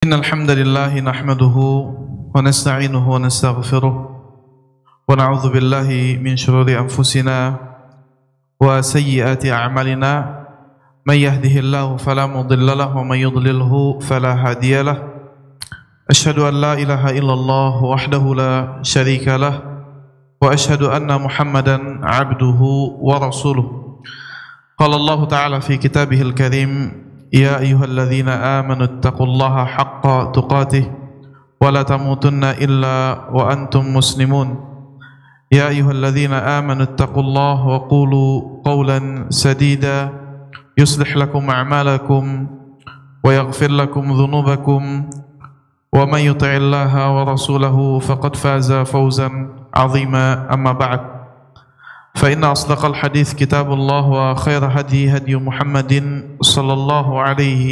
Innal hamdalillah nahmaduhu wa nasta'inuhu wa nastaghfiruh wa na'udzu billahi min shururi anfusina wa sayyiati a'malina may yahdihillahu fala mudilla lahu wa may yudlilhu fala hadiya lahu. Asyhadu an la ilaha illallah wahdahu la syarika lah wa asyhadu anna Muhammadan 'abduhu wa rasuluh. Qala Allah ta'ala fi kitabihil karim: Ya ayyuhalladzina amanu ittaqullaha haqqa tuqatih wa la tamutunna illa wa antum muslimun. Ya ayyuhalladzina amanu ittaqullaha wa qulu qawlan sadida yuslih lakum a'malakum wa yaghfir lakum dhunubakum wa man yuti'illaha wa rasulahu faqad faza fawzan 'azima. Amma ba'd. فإن أصدق الحديث كتاب الله وخير هدي هدي محمد صلى الله عليه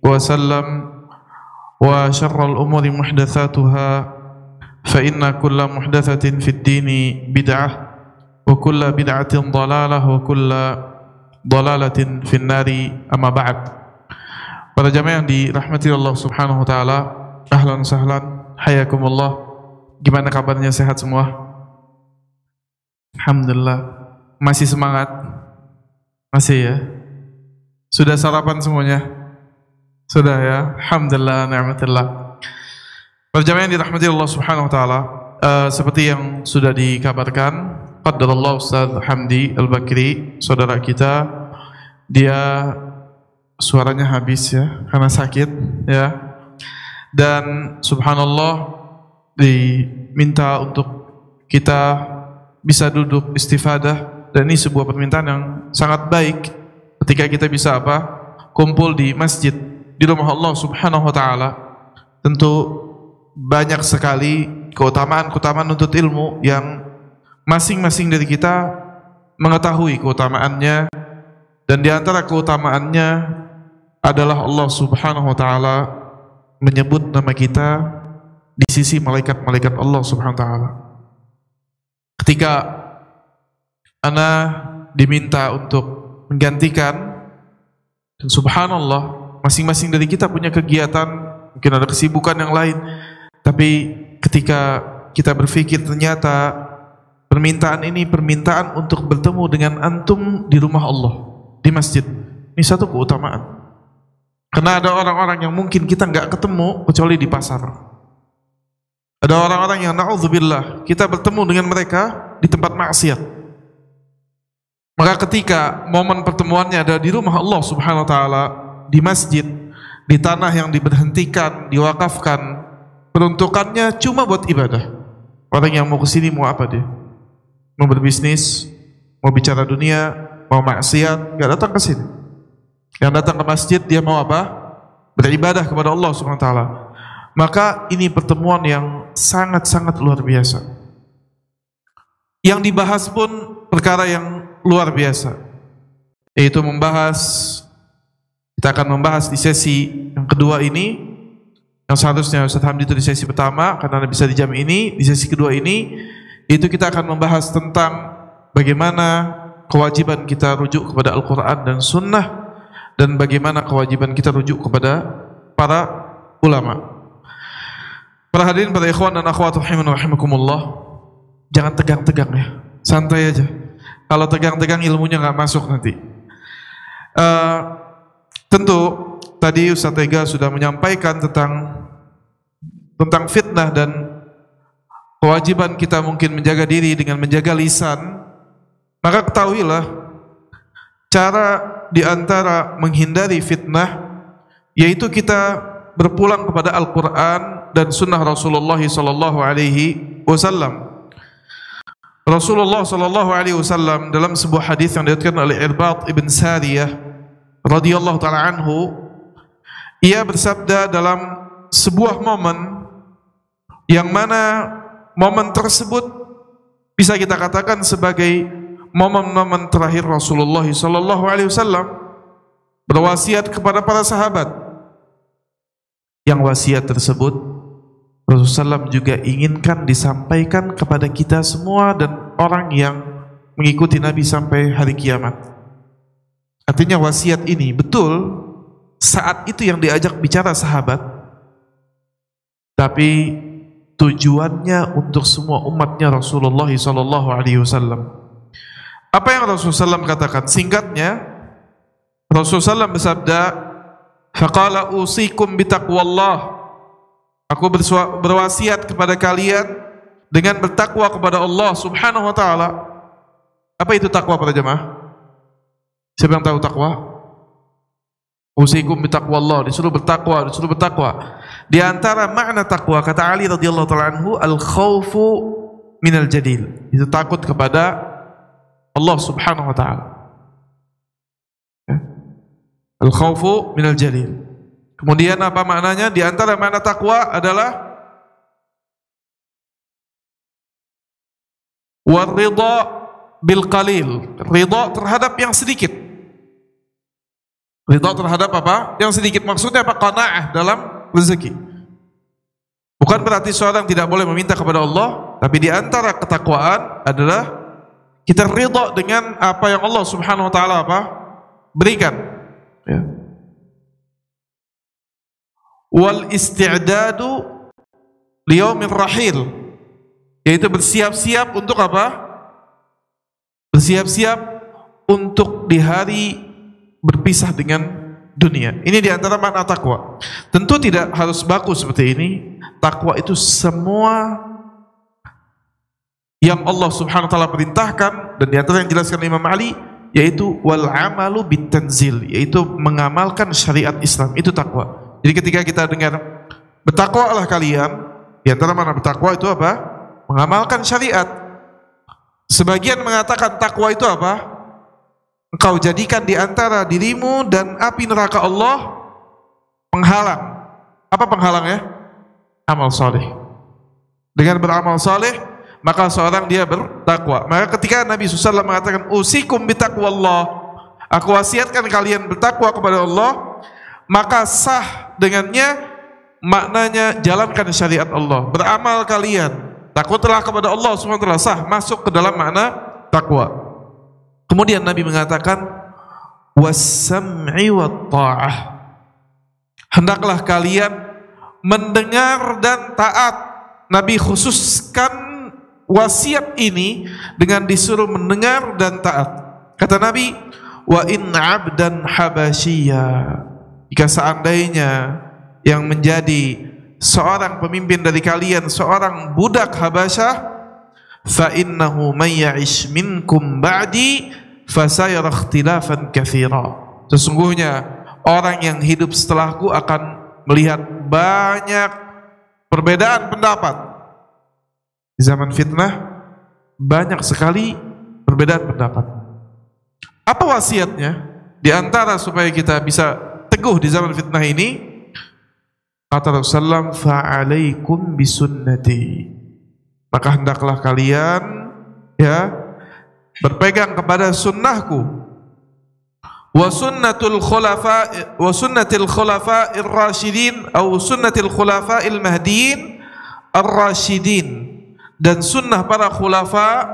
وسلم وشر الأمور محدثاتها فإن كل محدثة في الدين بدعة وكل بدعة ضلالة وكل ضلالة في النار. أما بعد. Para jamaah yang dirahmati Allah Subhanahu wa taala, ahlan sahlan, hayakumullah. Gimana kabarnya, sehat semua? Alhamdulillah. Masih semangat? Masih ya? Sudah sarapan semuanya? Sudah ya? Alhamdulillah, ni'matillah. Berjamaah yang dirahmati Allah Subhanahu wa taala, seperti yang sudah dikabarkan, qaddarallahu Ustaz Hamdi Al-Bakri, saudara kita, dia suaranya habis ya karena sakit ya. Dan subhanallah diminta untuk kita bisa duduk istifadah, dan ini sebuah permintaan yang sangat baik ketika kita bisa kumpul di masjid, di rumah Allah Subhanahu wa taala. Tentu banyak sekali keutamaan-keutamaan untuk ilmu yang masing-masing dari kita mengetahui keutamaannya, dan di antara keutamaannya adalah Allah Subhanahu wa taala menyebut nama kita di sisi malaikat-malaikat Allah Subhanahu wa taala. Ketika ana diminta untuk menggantikan, dan subhanallah, masing-masing dari kita punya kegiatan, mungkin ada kesibukan yang lain, tapi ketika kita berpikir ternyata permintaan ini permintaan untuk bertemu dengan antum di rumah Allah, di masjid, ini satu keutamaan. Karena ada orang-orang yang mungkin kita nggak ketemu kecuali di pasar. Ada orang-orang yang na'udzubillah kita bertemu dengan mereka di tempat maksiat. Maka ketika momen pertemuannya ada di rumah Allah Subhanahu wa taala, di masjid, di tanah yang diberhentikan, diwakafkan, peruntukannya cuma buat ibadah. Orang yang mau kesini mau apa dia? Mau berbisnis, mau bicara dunia, mau maksiat, nggak datang ke sini. Yang datang ke masjid dia mau apa? Beribadah kepada Allah Subhanahu wa taala. Maka ini pertemuan yang sangat-sangat luar biasa. Yang dibahas pun perkara yang luar biasa, yaitu kita akan membahas di sesi yang kedua ini, yang seharusnya Ustaz Hamdi itu di sesi pertama karena bisa di jam ini. Di sesi kedua ini itu kita akan membahas tentang bagaimana kewajiban kita rujuk kepada Al-Quran dan Sunnah, dan bagaimana kewajiban kita rujuk kepada para ulama. Para hadirin, para ikhwan dan akhwat rahimani rahimakumullah, jangan tegang-tegang ya, santai aja. Kalau tegang-tegang ilmunya nggak masuk nanti. Tentu tadi Ustaz Tega sudah menyampaikan tentang fitnah dan kewajiban kita mungkin menjaga diri dengan menjaga lisan. Maka ketahuilah cara diantara menghindari fitnah yaitu kita berpulang kepada Al-Quran dan Sunnah Rasulullah Sallallahu Alaihi Wasallam. Rasulullah Sallallahu Alaihi Wasallam dalam sebuah hadis yang diriwayatkan oleh Irbad ibn Sariyah radhiyallahu taala anhu, ia bersabda dalam sebuah momen yang mana momen tersebut bisa kita katakan sebagai momen-momen terakhir Rasulullah Sallallahu Alaihi Wasallam berwasiat kepada para sahabat. Yang wasiat tersebut Rasulullah SAW juga inginkan disampaikan kepada kita semua dan orang yang mengikuti Nabi sampai hari kiamat. Artinya wasiat ini betul saat itu yang diajak bicara sahabat, tapi tujuannya untuk semua umatnya Rasulullah SAW. Apa yang Rasulullah SAW katakan? Singkatnya, Rasulullah SAW bersabda, "Faqala usikum bitaqwallah." Aku berwasiat kepada kalian dengan bertakwa kepada Allah Subhanahu wa taala. Apa itu takwa para jemaah? Siapa yang tahu takwa? Usikum bitaqwallah, disuruh bertakwa, disuruh bertakwa. Di antara makna takwa, kata Ali radhiyallahu taala anhu, al-khaufu minal jadil. Itu takut kepada Allah Subhanahu wa taala. Al-khaufu minal jadil. Kemudian apa maknanya? Di antara makna takwa adalah war-ridha bil qalil, ridha terhadap yang sedikit. Ridha terhadap apa? Yang sedikit. Maksudnya apa? Qanaah dalam rezeki. Bukan berarti seorang tidak boleh meminta kepada Allah, tapi di antara ketakwaan adalah kita ridha dengan apa yang Allah Subhanahu wa taala apa? Berikan. Ya. Wal isti'dadu liyaumir rahil, yaitu bersiap-siap untuk apa? Bersiap-siap untuk di hari berpisah dengan dunia. Ini diantara makna takwa. Tentu tidak harus baku seperti ini. Takwa itu semua yang Allah Subhanahu wa taala perintahkan, dan diantara yang dijelaskan Imam Ali, yaitu wal amalu bitanzil, yaitu mengamalkan syariat Islam. Itu takwa. Jadi ketika kita dengar bertakwalah kalian, diantara makna bertakwa itu apa? Mengamalkan syariat. Sebagian mengatakan takwa itu apa? Engkau jadikan di antara dirimu dan api neraka Allah penghalang. Apa penghalangnya? Amal saleh. Dengan beramal saleh, maka seorang dia bertakwa. Maka ketika Nabi SAW mengatakan usikum bitaqwallah, aku wasiatkan kalian bertakwa kepada Allah, maka sah dengannya maknanya jalankan syariat Allah. Beramal kalian, takutlah kepada Allah SWT, sah masuk ke dalam makna takwa. Kemudian Nabi mengatakan was-sam'i wat-ta'ah, hendaklah kalian mendengar dan taat. Nabi khususkan wasiat ini dengan disuruh mendengar dan taat. Kata Nabi, wa in 'abdan habasyiya, jika seandainya yang menjadi seorang pemimpin dari kalian seorang budak Habasyah, fa innahu may ya'ish minkum ba'di fasayara ikhtilafan katsira, sesungguhnya orang yang hidup setelahku akan melihat banyak perbedaan pendapat. Di zaman fitnah banyak sekali perbedaan pendapat. Apa wasiatnya? Di antara supaya kita bisa teguh di zaman fitnah ini, kata Rasulullah, fa'alaikum bisunnati, maka hendaklah kalian berpegang kepada sunnahku, wa sunnatil khulafa'ir rasyidin atau sunnatil khulafa'il mahdiin ar-rasyidin, dan sunnah para khulafa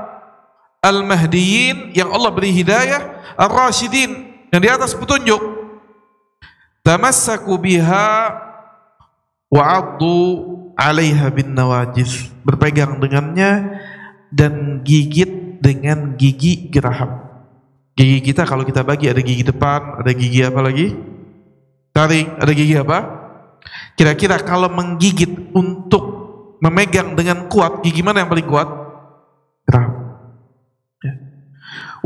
al-mahdiin yang Allah beri hidayah, ar-rasyidin yang di atas petunjuk. Tamassaku biha wa'addu 'alaiha bin nawajiz, berpegang dengannya dan gigit dengan gigi geraham. Gigi kita kalau kita bagi ada gigi depan, ada gigi apa lagi? Taring, ada gigi apa? Kira-kira kalau menggigit untuk memegang dengan kuat, gigi mana yang paling kuat? Geraham.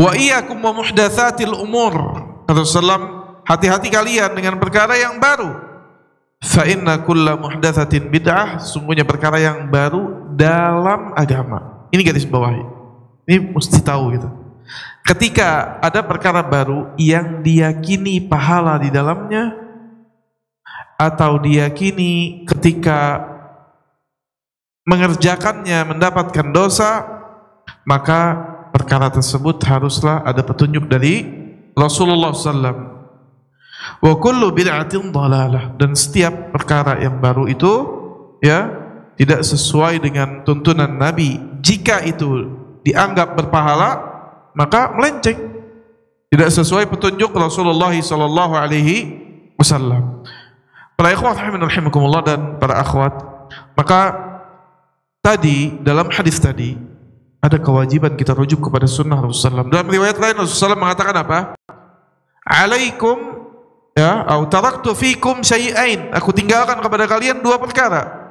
Wa iyyakum wa muhdatsatil umur, kata Rasulullah, hati-hati kalian dengan perkara yang baru. Fa inna kulla muhdatsatin bid'ah, sungguhnya perkara yang baru dalam agama. Ini garis bawahi. Ini mesti tahu gitu. Ketika ada perkara baru yang diyakini pahala di dalamnya, atau diyakini ketika mengerjakannya mendapatkan dosa, maka perkara tersebut haruslah ada petunjuk dari Rasulullah SAW. Wa kullu bid'atin dhalalah, dan setiap perkara yang baru itu tidak sesuai dengan tuntunan Nabi, jika itu dianggap berpahala, maka melenceng, tidak sesuai petunjuk Rasulullah SAW. Para ikhwat rahimankumullah dan para akhwat, Maka tadi dalam hadis tadi ada kewajiban kita rujuk kepada sunnah Rasulullah SAW. Dalam riwayat lain Rasulullah SAW mengatakan apa? Alaikum ya, au taraktu fikum syai'ain. Aku tinggalkan kepada kalian dua perkara.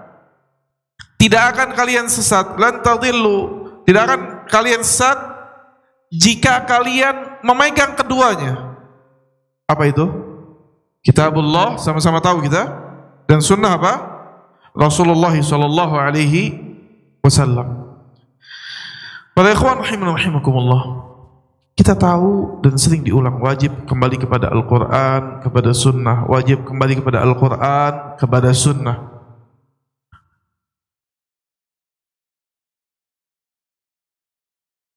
Tidak akan kalian sesat, lan tadillu. Tidak akan kalian sesat jika kalian memegang keduanya. Apa itu? Kitabullah, sama-sama tahu kita, dan sunnah apa? Rasulullah sallallahu alaihi wasallam. Para ikhwan rahimakumullah, kita tahu dan sering diulang, wajib kembali kepada Al-Quran, kepada sunnah. Wajib kembali kepada Al-Quran, kepada sunnah.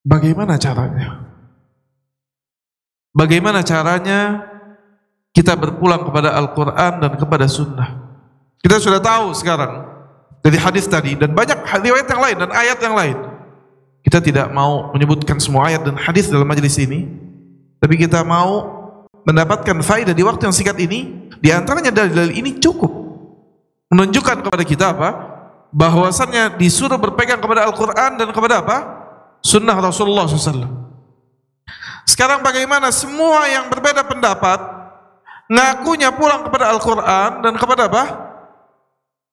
Bagaimana caranya? Bagaimana caranya kita berpulang kepada Al-Quran dan kepada sunnah? Kita sudah tahu sekarang dari hadis tadi dan banyak riwayat yang lain dan ayat yang lain. Kita tidak mau menyebutkan semua ayat dan hadis dalam majelis ini, tapi kita mau mendapatkan faedah di waktu yang singkat ini. Di antaranya dalil ini cukup menunjukkan kepada kita apa? Bahwasannya disuruh berpegang kepada Al-Quran dan kepada apa? Sunnah Rasulullah SAW. Sekarang bagaimana semua yang berbeda pendapat ngakunya pulang kepada Al-Quran dan kepada apa?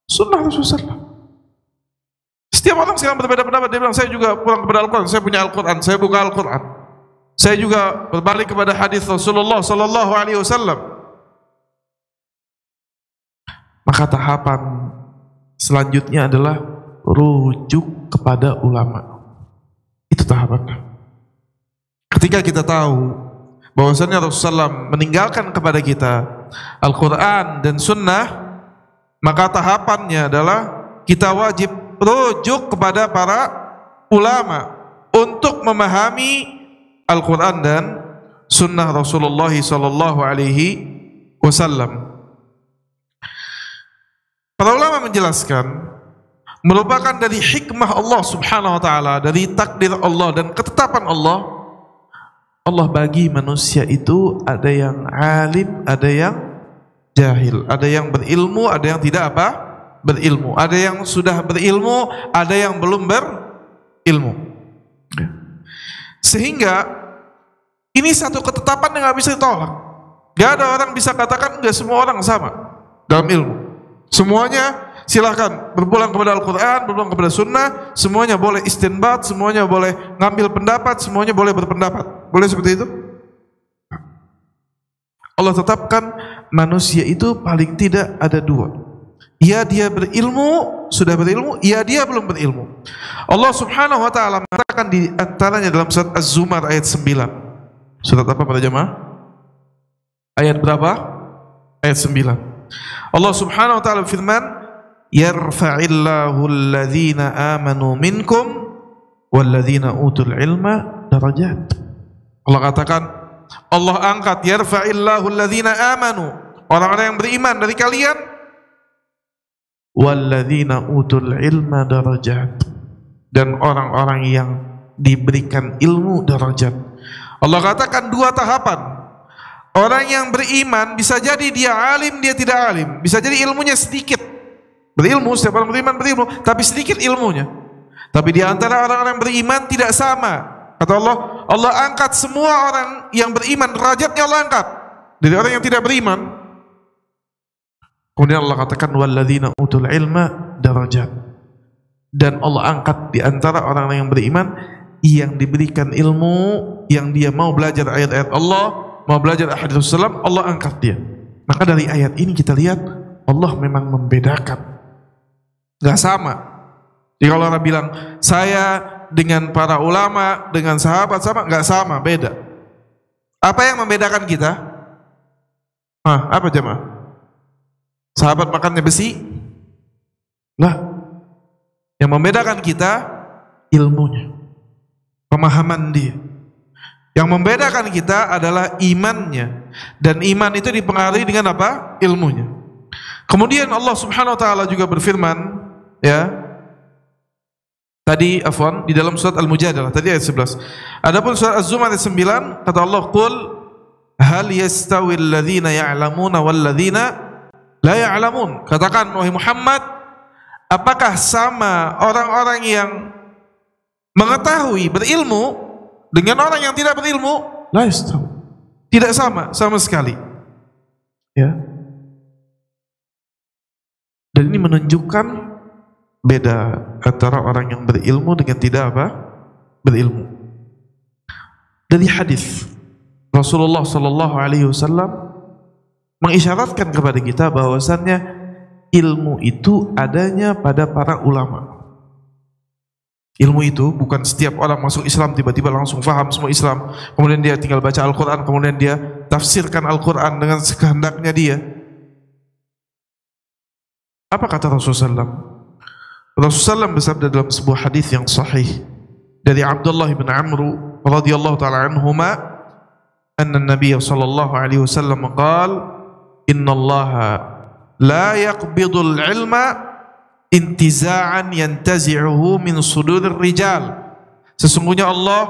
Sunnah Rasulullah SAW. Setiap orang sekarang berbeda pendapat. Dia bilang saya juga pulang kepada Al-Quran, saya punya Al-Quran, saya buka Al-Quran, saya juga berbalik kepada hadis Rasulullah SAW. Maka tahapan selanjutnya adalah rujuk kepada ulama. Itu tahapannya. Ketika kita tahu bahwasannya Rasulullah SAW meninggalkan kepada kita Al-Quran dan Sunnah, maka tahapannya adalah kita wajib rujuk kepada para ulama untuk memahami Al-Quran dan Sunnah Rasulullah SAW. Para ulama menjelaskan, merupakan dari hikmah Allah subhanahu wa ta'ala, dari takdir Allah dan ketetapan Allah. Allah bagi manusia itu ada yang alim, ada yang jahil, ada yang berilmu, ada yang tidak apa? Berilmu. Ada yang sudah berilmu, ada yang belum berilmu. Sehingga ini satu ketetapan yang gak bisa ditolak. Gak ada orang bisa katakan enggak, semua orang sama dalam ilmu. Semuanya silahkan berpulang kepada Al-Quran, berpulang kepada Sunnah. Semuanya boleh istinbat, semuanya boleh ngambil pendapat, semuanya boleh berpendapat. Boleh seperti itu? Allah tetapkan manusia itu paling tidak ada dua. Ya dia berilmu, sudah berilmu, ya dia belum berilmu. Allah subhanahu wa ta'ala mengatakan di antaranya dalam surat Az-Zumar ayat 9. Surat apa pada jemaah? Ayat berapa? Ayat 9. Allah subhanahu wa ta'ala firman, yarfa'illahu alladhina amanu minkum walladhina utul ilma darajat. Allah katakan, Allah angkat, yarfa'illahu alladhina amanu, orang-orang yang beriman dari kalian, walladhina utul ilma darajat, dan orang-orang yang diberikan ilmu darajat. Allah katakan dua tahapan. Orang yang beriman bisa jadi dia alim, dia tidak alim. Bisa jadi ilmunya sedikit. Berilmu, setiap orang beriman berilmu, tapi sedikit ilmunya. Tapi di antara orang-orang beriman tidak sama. Kata Allah, Allah angkat semua orang yang beriman, derajatnya Allah angkat dari orang yang tidak beriman. Kemudian Allah katakan walladzina utul ilma darajat. Dan Allah angkat di antara orang yang beriman yang diberikan ilmu, yang dia mau belajar ayat-ayat Allah, mau belajar hadis Rasulullah, Allah angkat dia. Maka dari ayat ini kita lihat Allah memang membedakan. Gak sama. Jadi kalau orang bilang saya dengan para ulama, dengan sahabat sama, gak sama, beda. Apa yang membedakan kita? Apa jemaah? Sahabat makannya besi? Lah. Yang membedakan kita ilmunya, pemahaman dia. Yang membedakan kita adalah imannya, dan iman itu dipengaruhi dengan apa? Ilmunya. Kemudian Allah subhanahu wa ta'ala juga berfirman, ya, tadi afwan di dalam surat Al-Mujadalah tadi ayat 11. Adapun surat Az-Zumar ayat 9, kata Allah, qul hal yastawi alladhina ya'lamuna wal ladzina la ya'lamun. Katakan wahai Muhammad, Apakah sama orang-orang yang mengetahui, berilmu dengan orang yang tidak berilmu? La yastawi. Tidak sama, sama sekali. Ya. Dan ini menunjukkan beda antara orang yang berilmu dengan tidak berilmu. Dari hadis Rasulullah sallallahu alaihi wasallam mengisyaratkan kepada kita bahwasannya ilmu itu adanya pada para ulama. Ilmu itu bukan setiap orang masuk Islam tiba-tiba langsung faham semua Islam, kemudian dia tinggal baca Al-Quran, kemudian dia tafsirkan Al-Quran dengan sekehendaknya dia. Apa kata Rasulullah SAW? Rasulullah SAW bersabda dalam sebuah hadis yang sahih dari Abdullah bin Amr radhiyallahu taala anhuma, anna Nabi sallallahu alaihi wasallam qala, innallaha la yaqbidul ilma intiza'an yantazi'uhu min sudurir rijal. Sesungguhnya Allah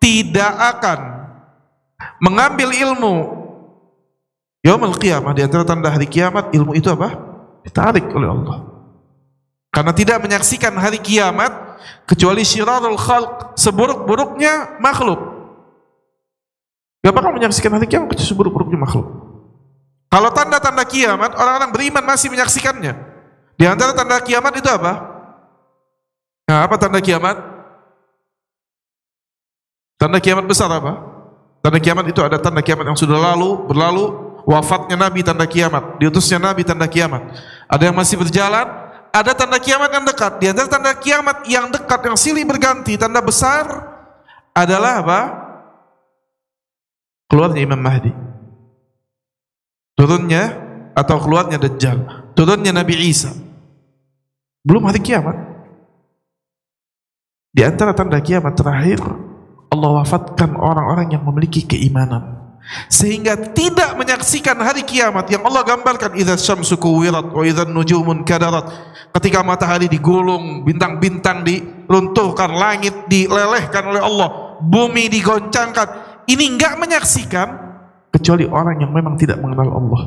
tidak akan mengambil ilmu yaumul qiyamah. Di antara tanda hari kiamat, ilmu itu apa? Ditarik oleh Allah. Karena tidak menyaksikan hari kiamat kecuali syirarul khalq, seburuk-buruknya makhluk. Gak bakal menyaksikan hari kiamat kecuali seburuk-buruknya makhluk. Kalau tanda-tanda kiamat, orang-orang beriman masih menyaksikannya. Di antara tanda kiamat itu apa? Nah, apa tanda kiamat? Tanda kiamat besar apa? Tanda kiamat itu ada tanda kiamat yang sudah berlalu, wafatnya Nabi tanda kiamat, diutusnya Nabi tanda kiamat. Ada yang masih berjalan, ada tanda kiamat yang dekat. Di antara tanda kiamat yang dekat, yang silih berganti, tanda besar adalah apa? Keluarnya Imam Mahdi. Turunnya atau keluarnya Dajjal, turunnya Nabi Isa. Belum hari kiamat. Di antara tanda kiamat terakhir, Allah wafatkan orang-orang yang memiliki keimanan sehingga tidak menyaksikan hari kiamat yang Allah gambarkan, idza syamsu kuwirat wa idza nujumun kadarat. Ketika matahari digulung, bintang-bintang diruntuhkan, langit dilelehkan oleh Allah, bumi digoncangkan. Ini enggak menyaksikan kecuali orang yang memang tidak mengenal Allah.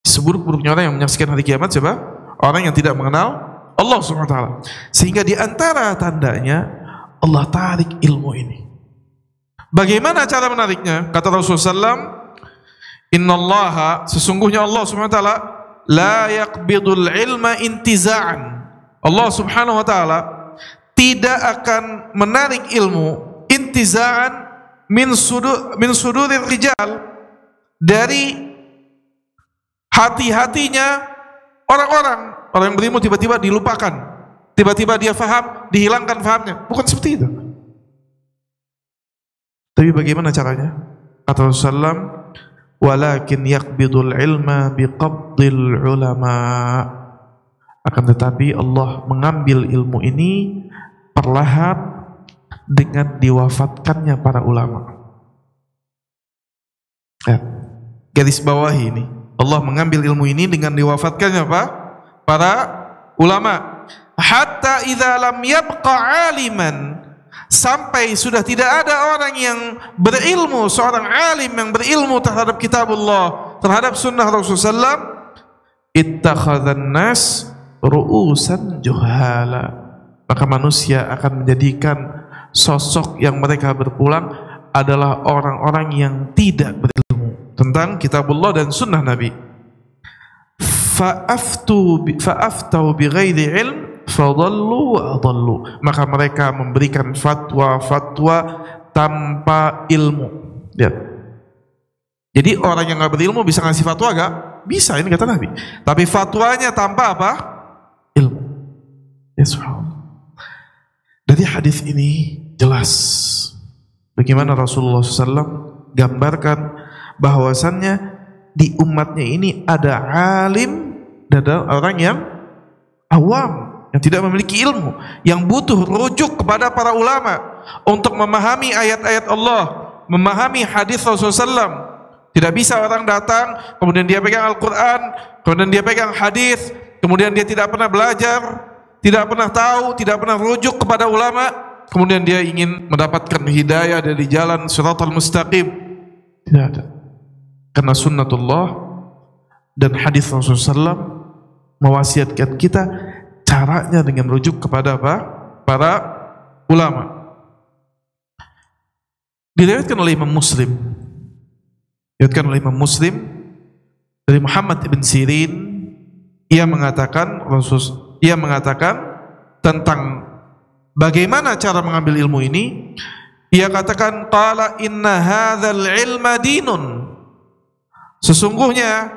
Seburuk-buruknya orang yang menyaksikan hari kiamat siapa? Orang yang tidak mengenal Allah SWT. Sehingga di antara tandanya Allah tarik ilmu ini. Bagaimana cara menariknya? Kata Rasulullah SAW, innallaha, sesungguhnya Allah SWT la yaqbidul ilma intiza'an. Allah Subhanahu wa taala tidak akan menarik ilmu intiza'an min sudurir rijal, dari hati-hatinya orang-orang yang berilmu. Tiba-tiba dilupakan, tiba-tiba dia faham, dihilangkan fahamnya. Bukan seperti itu. Tapi bagaimana caranya? Kata Rasulullah, walakin yaqbidul ilma biqabdil ulama. Akan tetapi Allah mengambil ilmu ini perlahan dengan diwafatkannya para ulama. Ya, garis bawahi ini, Allah mengambil ilmu ini dengan diwafatkannya apa? Para ulama. Hatta idza lam yabqa aliman, sampai sudah tidak ada orang yang berilmu, seorang alim yang berilmu terhadap kitabullah, terhadap sunnah Rasulullah SAW, ittakhadhan nas ru'usan juhala. Maka manusia akan menjadikan sosok yang mereka berpulang adalah orang-orang yang tidak berilmu tentang kitabullah dan sunnah Nabi. Fa'aftau bighairi ilm fadallu wa adallu. Maka mereka memberikan fatwa-fatwa tanpa ilmu. Lihat. Jadi orang yang nggak berilmu bisa ngasih fatwa gak? Bisa, ini kata Nabi. Tapi fatwanya tanpa apa? Ilmu. Ya subhanallah. Dari hadis ini jelas bagaimana Rasulullah SAW gambarkan bahwasannya di umatnya ini ada alim dan ada orang yang awam, yang tidak memiliki ilmu, yang butuh rujuk kepada para ulama untuk memahami ayat-ayat Allah, memahami hadis Rasulullah SAW. Tidak bisa orang datang kemudian dia pegang Al-Quran, kemudian dia pegang hadis, kemudian dia tidak pernah belajar, tidak pernah tahu, tidak pernah rujuk kepada ulama, kemudian dia ingin mendapatkan hidayah dari jalan Shiratal Mustaqim. Tidak ada. Karena sunnatullah dan hadis Rasulullah SAW mewasiatkan kita, caranya dengan merujuk kepada apa? Para ulama. Diriwayatkan oleh Imam Muslim, dari Muhammad ibn Sirin, ia mengatakan tentang bagaimana cara mengambil ilmu ini. Ia katakan, qala inna hadzal ilma dinun. Sesungguhnya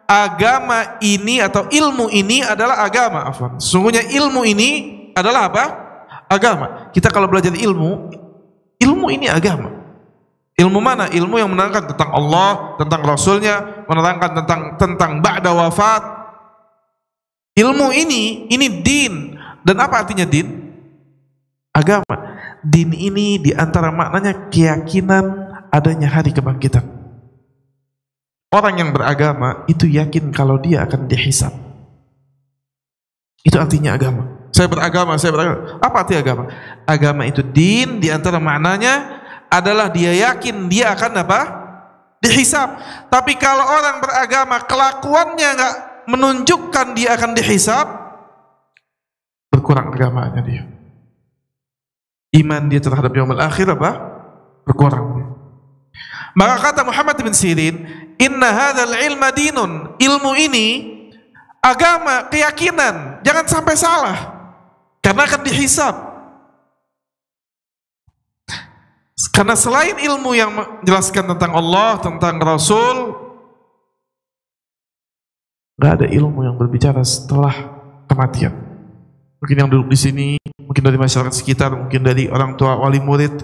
agama ini atau ilmu ini adalah agama. Sesungguhnya ilmu ini adalah apa? Agama. Kita kalau belajar ilmu ini agama. Ilmu mana? Ilmu yang menerangkan tentang Allah, tentang Rasulnya, menerangkan tentang ba'da wafat. Ilmu ini din. Dan apa artinya din? Agama. Din ini diantara maknanya keyakinan adanya hari kebangkitan. Orang yang beragama itu yakin kalau dia akan dihisab. Itu artinya agama. Saya beragama. Apa arti agama? Agama itu din, diantara maknanya adalah dia yakin dia akan apa? Dihisab. Tapi kalau orang beragama kelakuannya nggak menunjukkan dia akan dihisab, berkurang agamanya dia. Iman dia terhadap yaumul akhir apa? Berkurang. Maka kata Muhammad bin Sirin, inna hadzal ilma dinun. Ilmu ini agama, keyakinan. Jangan sampai salah, karena akan dihisab. Karena selain ilmu yang menjelaskan tentang Allah, tentang Rasul, nggak ada ilmu yang berbicara setelah kematian. Mungkin yang duduk di sini, mungkin dari masyarakat sekitar, mungkin dari orang tua, wali murid,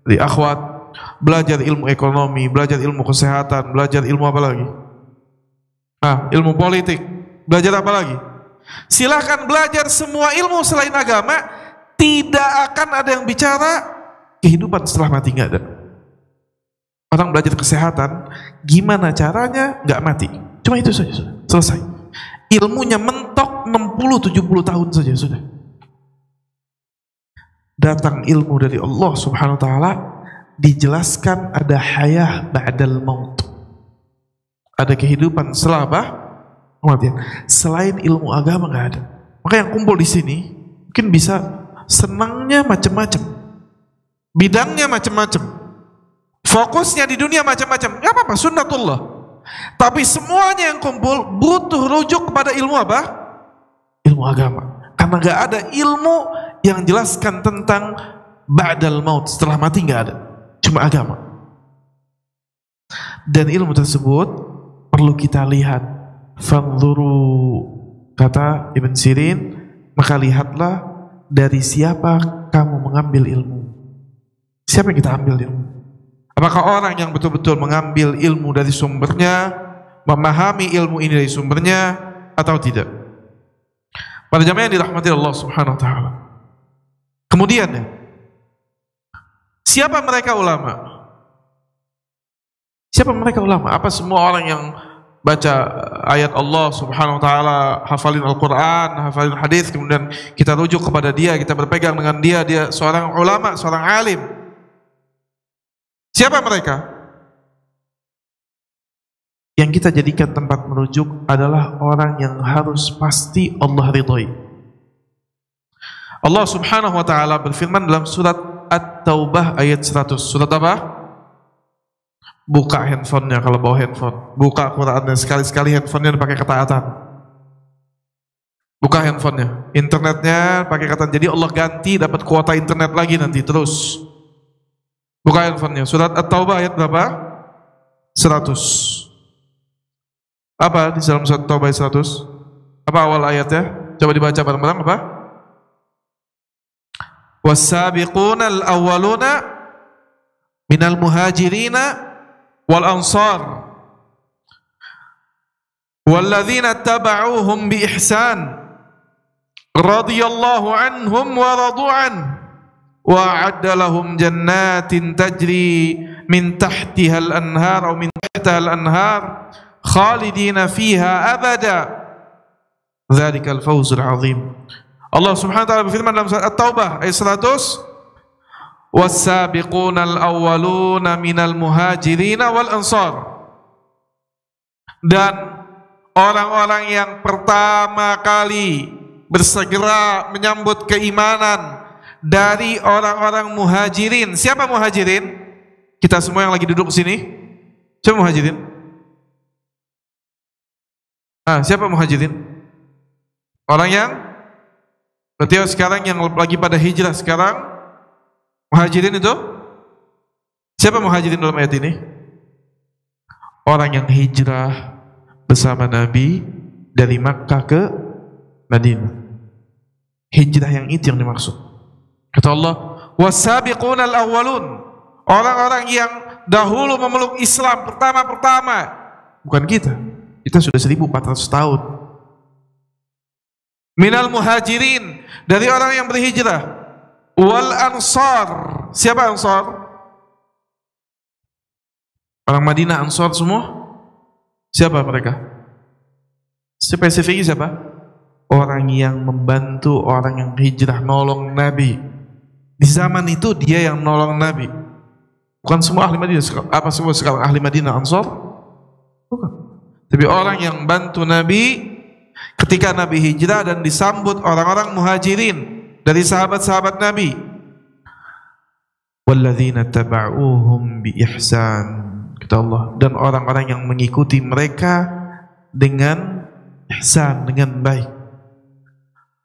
dari akhwat, belajar ilmu ekonomi, belajar ilmu kesehatan, belajar ilmu apa lagi? Ilmu politik, belajar apa lagi? Silahkan belajar semua ilmu selain agama, tidak akan ada yang bicara kehidupan setelah mati, nggak ada. Orang belajar kesehatan, gimana caranya nggak mati? Cuma itu saja, sudah selesai. Ilmunya mentok 60-70 tahun saja sudah. Datang ilmu dari Allah Subhanahu wa taala, dijelaskan ada hayah ba'dal maut. Ada kehidupan setelah apa? Kematian. Selain ilmu agama nggak ada. Maka yang kumpul di sini mungkin bisa senangnya macam-macam, bidangnya macam-macam, fokusnya di dunia macam-macam. Nggak apa-apa, sunnatullah. Tapi semuanya yang kumpul butuh rujuk kepada ilmu apa? Ilmu agama. Karena nggak ada ilmu yang jelaskan tentang ba'dal maut, setelah mati nggak ada. Cuma agama. Dan ilmu tersebut perlu kita lihat. Fanzuru, kata Ibn Sirin, maka lihatlah dari siapa kamu mengambil ilmu. Siapa yang kita ambil ilmu? Apakah orang yang betul-betul mengambil ilmu dari sumbernya, memahami ilmu ini dari sumbernya, atau tidak? Pada jamaah yang dirahmati Allah Subhanahu wa taala. Kemudian, siapa mereka ulama? Siapa mereka ulama? Apa semua orang yang baca ayat Allah Subhanahu wa taala, hafalin Al-Qur'an, hafalin hadis, kemudian kita rujuk kepada dia, kita berpegang dengan dia, dia seorang ulama, seorang alim? Siapa mereka? Yang kita jadikan tempat merujuk adalah orang yang harus pasti Allah ridhoi. Allah Subhanahu wa taala berfirman dalam surat At-Taubah ayat 100. Surat apa? Buka handphonenya kalau bawa handphone. Buka Qurannya, sekali-sekali handphonenya pakai ketaatan. Buka handphonenya, internetnya pakai ketaatan. Jadi Allah ganti, dapat kuota internet lagi nanti terus. Buka handphonenya. Surat At-Taubah ayat berapa? 100. Apa di dalam surat At-Taubah ayat 100? Apa awal ayatnya? Coba dibaca bareng-bareng. Apa? Was-sabiquna al-awwaluna minal muhajirina wal ansar walladzina taba'uuhum bi ihsan radhiyallahu anhum wa radu anhu wa'adda lahum jannatin tajri min tahtiha al-anhar atau min tahtiha al-anhar khalidina fiha abada dzalikal fawzul azim. Allah Subhanahu wa taala berfirman dalam surat At-Taubah ayat 100, was-sabiqunal awwaluna minal muhajirina wal ansar, dan orang-orang yang pertama kali bersegera menyambut keimanan dari orang-orang muhajirin. Siapa muhajirin? Kita semua yang lagi duduk sini. Siapa muhajirin? Siapa muhajirin? Orang yang berarti sekarang yang lagi pada hijrah sekarang. Muhajirin itu siapa muhajirin dalam ayat ini? Orang yang hijrah bersama Nabi dari Makkah ke Madinah. Hijrah yang itu yang dimaksud. Kata Allah, wasabiquna al-awwalun, orang-orang yang dahulu memeluk Islam pertama-pertama. Bukan kita. Kita sudah 1400 tahun. Minal muhajirin, dari orang yang berhijrah. Wal ansar, siapa ansar? Orang Madinah ansar semua. Siapa mereka? Spesifiknya siapa? Orang yang membantu orang yang hijrah, nolong Nabi. Di zaman itu dia yang nolong Nabi. Bukan semua ahli Madinah. Apa semua sekarang ahli Madinah ansar? Bukan. Tapi orang yang bantu Nabi ketika Nabi hijrah dan disambut orang-orang muhajirin dari sahabat-sahabat Nabi. Walladzina taba'uhum bi ihsan, kata Allah, dan orang-orang yang mengikuti mereka dengan ihsan, dengan baik.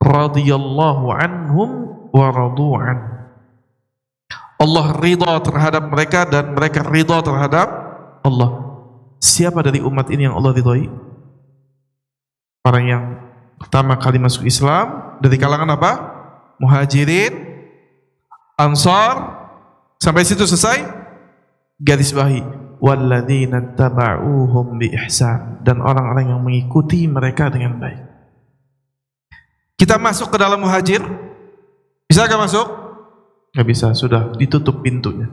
Radhiyallahu anhum wa radu'an. Allah ridha terhadap mereka dan mereka ridha terhadap Allah. Siapa dari umat ini yang Allah ridhai? Orang yang pertama kali masuk Islam dari kalangan apa? Muhajirin, Ansar. Sampai situ selesai. Garis bawahi, walladzina taba'uhum bi ihsan, dan orang-orang yang mengikuti mereka dengan baik. Kita masuk ke dalam muhajir, bisa gak masuk? Gak bisa, sudah ditutup pintunya.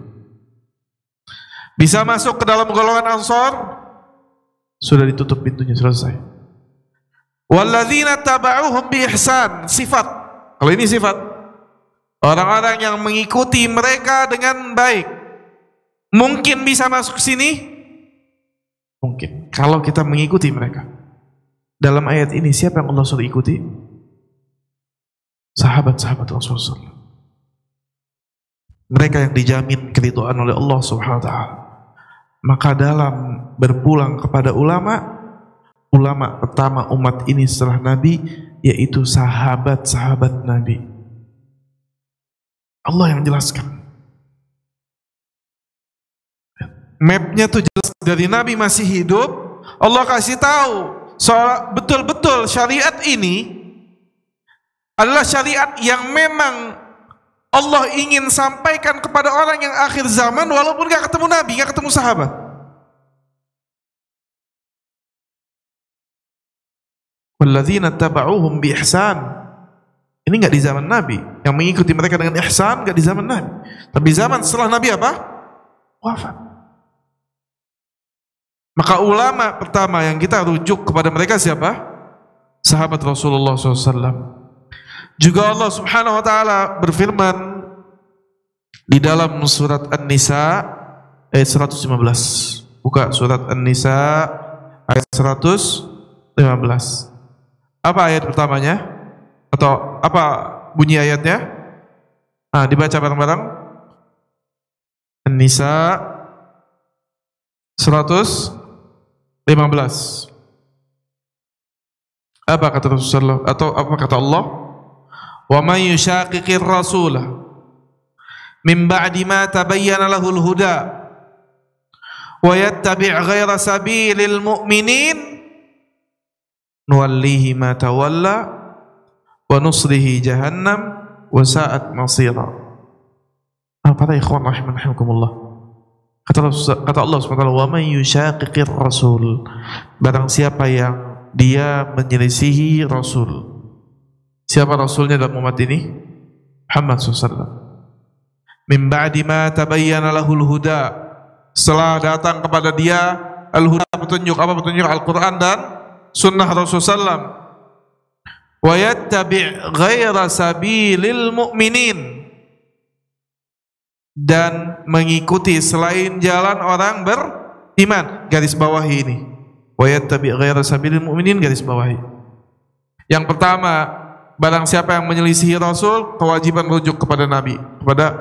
Bisa masuk ke dalam golongan Ansar, sudah ditutup pintunya, selesai. Walladzina taba'uhum bi ihsan, sifat. Kalau ini sifat, orang-orang yang mengikuti mereka dengan baik. Mungkin bisa masuk sini? Mungkin, kalau kita mengikuti mereka. Dalam ayat ini siapa yang Allah suruh ikuti? Sahabat-sahabat Rasulullah. Mereka yang dijamin keridhaan oleh Allah Subhanahu wa taala. Maka dalam berpulang kepada ulama pertama umat ini setelah Nabi, yaitu sahabat-sahabat Nabi. Allah yang jelaskan. Mapnya tuh jelas, dari Nabi masih hidup, Allah kasih tahu soal betul-betul syariat ini adalah syariat yang memang Allah ingin sampaikan kepada orang yang akhir zaman, walaupun gak ketemu Nabi, gak ketemu sahabat. Walladzina taba'uhum bi ihsan. Ini nggak di zaman Nabi, yang mengikuti mereka dengan ihsan nggak di zaman Nabi. Tapi zaman setelah Nabi apa? Wafat. Maka ulama pertama yang kita rujuk kepada mereka siapa? Sahabat Rasulullah SAW. Juga Allah Subhanahu Wa Taala berfirman di dalam surat An-Nisa ayat 115. Buka surat An-Nisa ayat 115. Apa ayat pertamanya? Atau apa bunyi ayatnya? Dibaca bareng-bareng. An-Nisa 115. Apa kata Rasulullah atau apa kata Allah? Wa may yushaqiqir rasulah min ba'di ma tabayyana lahul huda wa yattabi' ghayra sabilil mu'minin nuwallihi ma tawalla wa nuslihi jahannam wa sa'at masira. Para ikhwan rahimakumullah, kata Allah SWT, wa may yushaqiqir rasul, barang siapa yang dia menyelisihi Rasul. Siapa Rasulnya dalam umat ini? Muhammad SAW. Min ba'di ma tabayyana lahul huda, setelah datang kepada dia al-huda, petunjuk. Apa petunjuk? Al-Quran dan sunnah Rasulullah SAW. Wa yattabi' ghaira sabilil mu'minin, dan mengikuti selain jalan orang beriman. Garis bawahi ini, wa yattabi' ghaira sabilil mu'minin, garis bawahi. Yang pertama, barang siapa yang menyelisihi Rasul, kewajiban rujuk kepada Nabi, kepada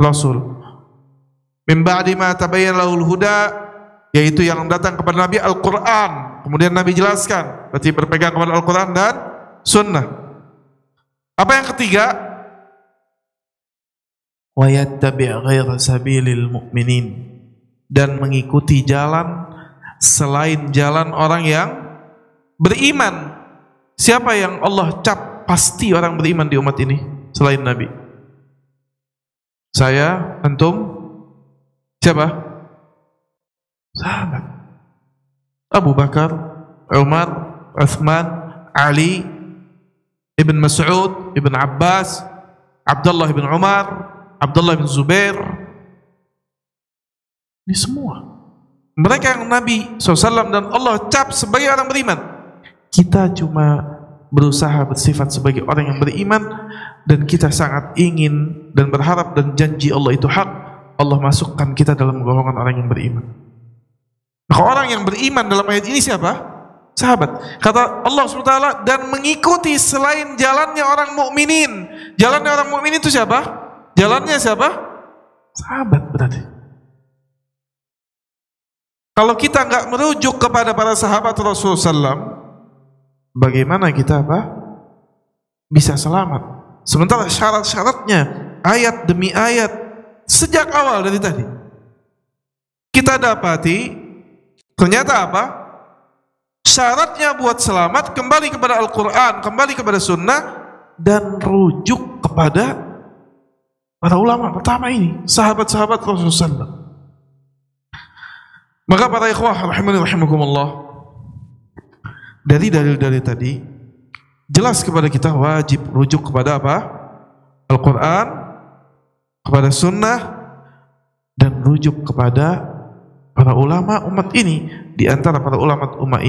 Rasul. Min ba'di ma tabayyana lahul huda, yaitu yang datang kepada Nabi Al-Quran. Kemudian Nabi jelaskan, berarti berpegang kepada Al-Quran dan Sunnah. Apa yang ketiga? Wa yattabi' ghaira sabilil mu'minin, dan mengikuti jalan selain jalan orang yang beriman. Siapa yang Allah cap pasti orang beriman di umat ini selain Nabi? Saya, antum, siapa? Sahabat. Abu Bakar, Umar, Uthman, Ali, Ibn Mas'ud, Ibn Abbas, Abdullah bin Umar, Abdullah bin Zubair. Ini semua mereka yang Nabi SAW dan Allah cap sebagai orang beriman. Kita cuma berusaha bersifat sebagai orang yang beriman, dan kita sangat ingin dan berharap dan janji Allah itu hak. Allah masukkan kita dalam golongan orang yang beriman. Maka orang yang beriman dalam ayat ini siapa? Sahabat. Kata Allah SWT, dan mengikuti selain jalannya orang mukminin. Jalannya orang mukminin itu siapa? Jalannya siapa? Sahabat berarti. Kalau kita nggak merujuk kepada para sahabat Rasulullah SAW, bagaimana kita bisa selamat? Sementara syarat-syaratnya ayat demi ayat sejak awal dari tadi kita dapati, ternyata syaratnya buat selamat kembali kepada Al-Quran, kembali kepada Sunnah, dan rujuk kepada para ulama pertama ini, sahabat-sahabat Rasulullah SAW. Maka para ikhwah rahimani rahimakumullah, dari dalil-dalil tadi jelas kepada kita wajib rujuk kepada Al-Quran, kepada Sunnah, dan rujuk kepada para ulama umat ini. Di antara para ulama umat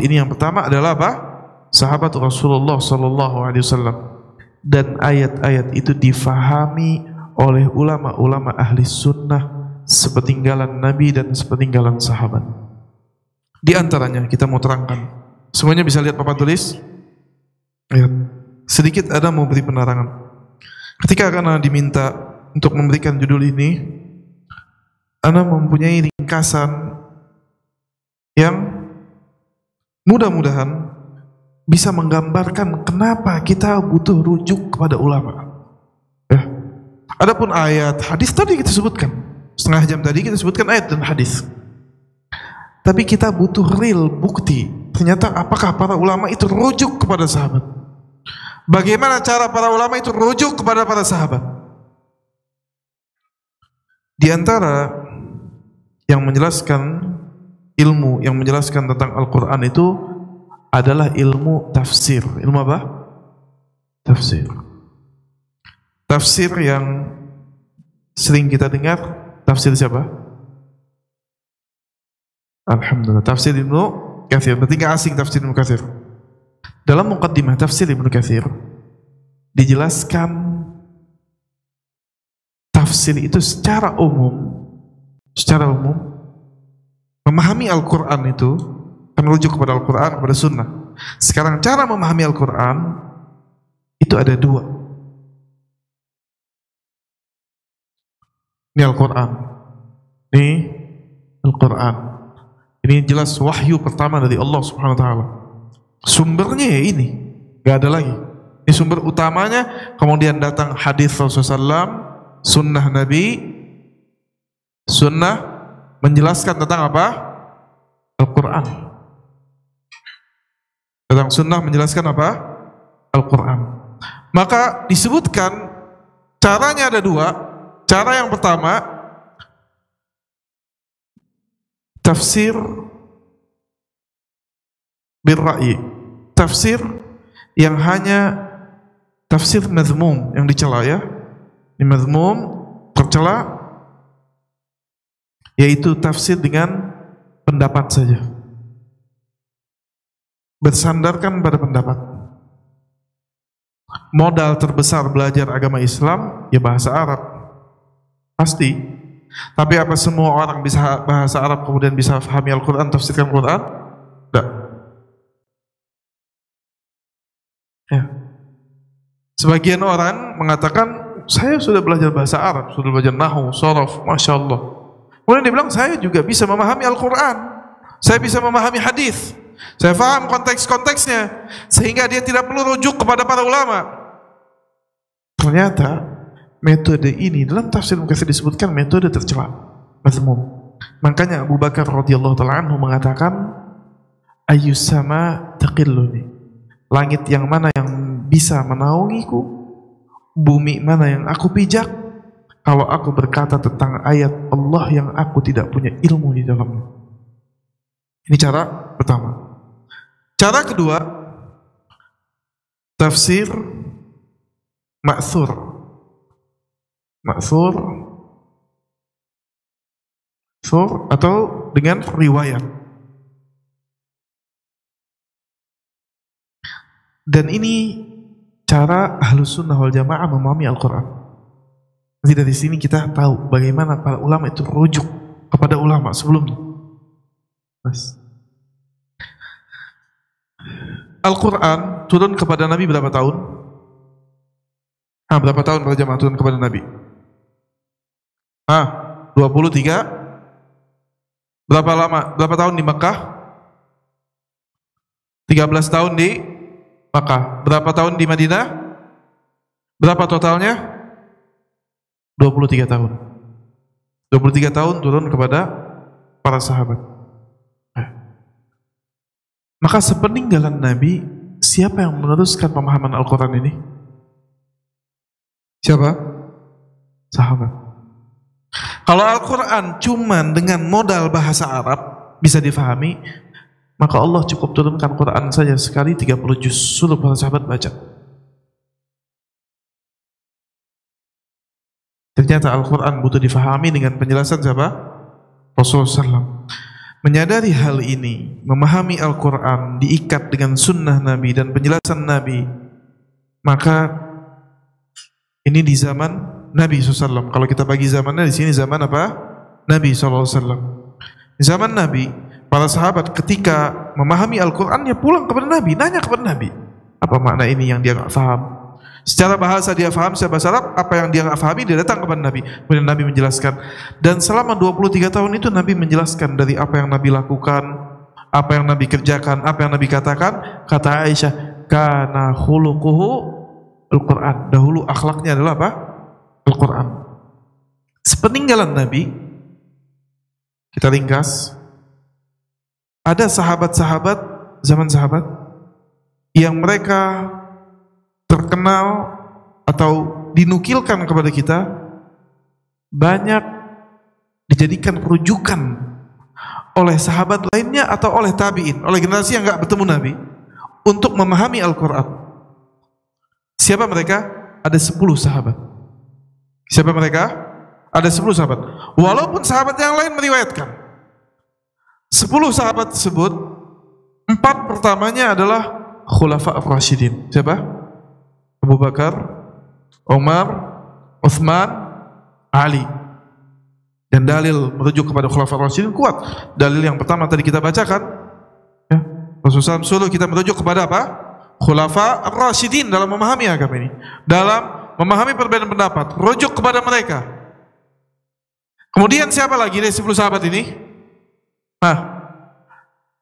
ini yang pertama adalah sahabat Rasulullah sallallahu alaihi wasallam. Dan ayat-ayat itu difahami oleh ulama-ulama ahli sunnah sepeninggalan Nabi dan sepeninggalan sahabat. Di antaranya kita mau terangkan. Semuanya bisa lihat papan tulis? Lihat. Sedikit ada mau beri penerangan. Ketika Ana diminta untuk memberikan judul ini, Ana mempunyai ringkasan yang mudah-mudahan bisa menggambarkan kenapa kita butuh rujuk kepada ulama. Adapun ayat, hadis tadi kita sebutkan. Setengah jam tadi kita sebutkan ayat dan hadis. Tapi kita butuh real bukti. Ternyata apakah para ulama itu rujuk kepada sahabat? Bagaimana cara para ulama itu rujuk kepada para sahabat? Di antara yang menjelaskan ilmu, yang menjelaskan tentang Al-Quran itu adalah ilmu tafsir. Ilmu apa? Tafsir. Tafsir yang sering kita dengar. Tafsir siapa? Alhamdulillah, tafsir Ibnu Katsir. Berarti nggak asing tafsir Ibnu Katsir. Dalam muqaddimah tafsir Ibnu Katsir dijelaskan tafsir itu secara umum memahami Al-Quran itu kan merujuk kepada Al-Quran, kepada Sunnah. Sekarang cara memahami Al-Quran itu ada dua. Ini Al-Quran. Ini Al-Quran. Ini jelas wahyu pertama dari Allah Subhanahu wa taala. Sumbernya ya ini, gak ada lagi. Ini sumber utamanya, kemudian datang hadis Rasulullah SAW, sunnah Nabi, sunnah menjelaskan tentang apa? Al-Quran. Datang sunnah menjelaskan apa? Al-Quran. Maka disebutkan caranya ada dua. Cara yang pertama, tafsir birra'i, tafsir yang hanya tafsir mazmum, yang dicela ya. Ini mazmum, tercela, yaitu tafsir dengan pendapat saja, bersandarkan pada pendapat. Modal terbesar belajar agama Islam ya bahasa Arab. Pasti Tapi apa semua orang bisa bahasa Arab kemudian bisa pahami Al-Quran, tafsirkan Al-Quran? Tidak. Ya. Sebagian orang mengatakan, saya sudah belajar bahasa Arab, sudah belajar Nahwu, Sharaf, Masya Allah. Kemudian dia bilang, saya juga bisa memahami Al-Quran, saya bisa memahami hadis, saya paham konteks-konteksnya, sehingga dia tidak perlu rujuk kepada para ulama. Ternyata metode ini dalam tafsir Mukatsir disebutkan metode tercela, mazmum. Makanya Abu Bakar radhiyallahu taala anhu mengatakan, ayyus sama taqilluni, langit yang mana yang bisa menaungiku, bumi mana yang aku pijak, kalau aku berkata tentang ayat Allah yang aku tidak punya ilmu di dalamnya. Ini cara pertama. Cara kedua, tafsir ma'thur. Ma'thur atau dengan riwayat. Dan ini cara Ahlus Sunnah wal Jamaah memahami Al-Quran. Jadi dari sini kita tahu bagaimana para ulama itu rujuk kepada ulama sebelumnya. Al-Quran turun kepada Nabi berapa tahun? Berapa tahun para jamaah turun kepada Nabi? 23. Berapa lama? Berapa tahun di Makkah? 13 tahun di Makkah. Berapa tahun di Madinah? Berapa totalnya? 23 tahun. 23 tahun turun kepada para sahabat. Maka sepeninggalan Nabi, siapa yang meneruskan pemahaman Al-Quran ini? Siapa? Sahabat. Kalau Al-Quran cuman dengan modal bahasa Arab bisa difahami, maka Allah cukup turunkan Quran saja sekali 30 juz, suruh para sahabat baca. Ternyata Al-Quran butuh difahami dengan penjelasan siapa? Rasulullah SAW. Menyadari hal ini, memahami Al-Quran diikat dengan sunnah Nabi dan penjelasan Nabi, maka ini di zaman Nabi SAW. Kalau kita bagi zamannya di sini zaman apa? Nabi SAW. Di zaman Nabi, para sahabat ketika memahami Al-Quran, ya pulang kepada Nabi, nanya kepada Nabi, apa makna ini yang dia nggak paham? Secara bahasa dia paham, secara bahasa Arab, apa yang dia nggak pahami, dia datang kepada Nabi. Kemudian Nabi menjelaskan. Dan selama 23 tahun itu Nabi menjelaskan dari apa yang Nabi lakukan, apa yang Nabi kerjakan, apa yang Nabi katakan. Kata Aisyah, kana khuluquhu Al-Quran. Dahulu akhlaknya adalah apa? Al-Quran. Sepeninggalan Nabi, kita ringkas, ada sahabat-sahabat, zaman sahabat, yang mereka terkenal atau dinukilkan kepada kita, banyak dijadikan rujukan oleh sahabat lainnya atau oleh tabi'in, oleh generasi yang enggak bertemu Nabi, untuk memahami Al-Quran. Siapa mereka? Ada 10 sahabat. Siapa mereka? Ada 10 sahabat. Walaupun sahabat yang lain meriwayatkan 10 sahabat tersebut, 4 pertamanya adalah Khulafa ar-Rasyidin. Siapa? Abu Bakar, Umar, Uthman, Ali. Dan dalil merujuk kepada Khulafa ar-Rasyidin kuat. Dalil yang pertama tadi kita bacakan, ya, Rasulullah SAW suruh kita merujuk kepada apa? Khulafa ar-Rasyidin dalam memahami agama ini, dalam memahami perbedaan pendapat, rujuk kepada mereka. Kemudian siapa lagi dari 10 sahabat ini?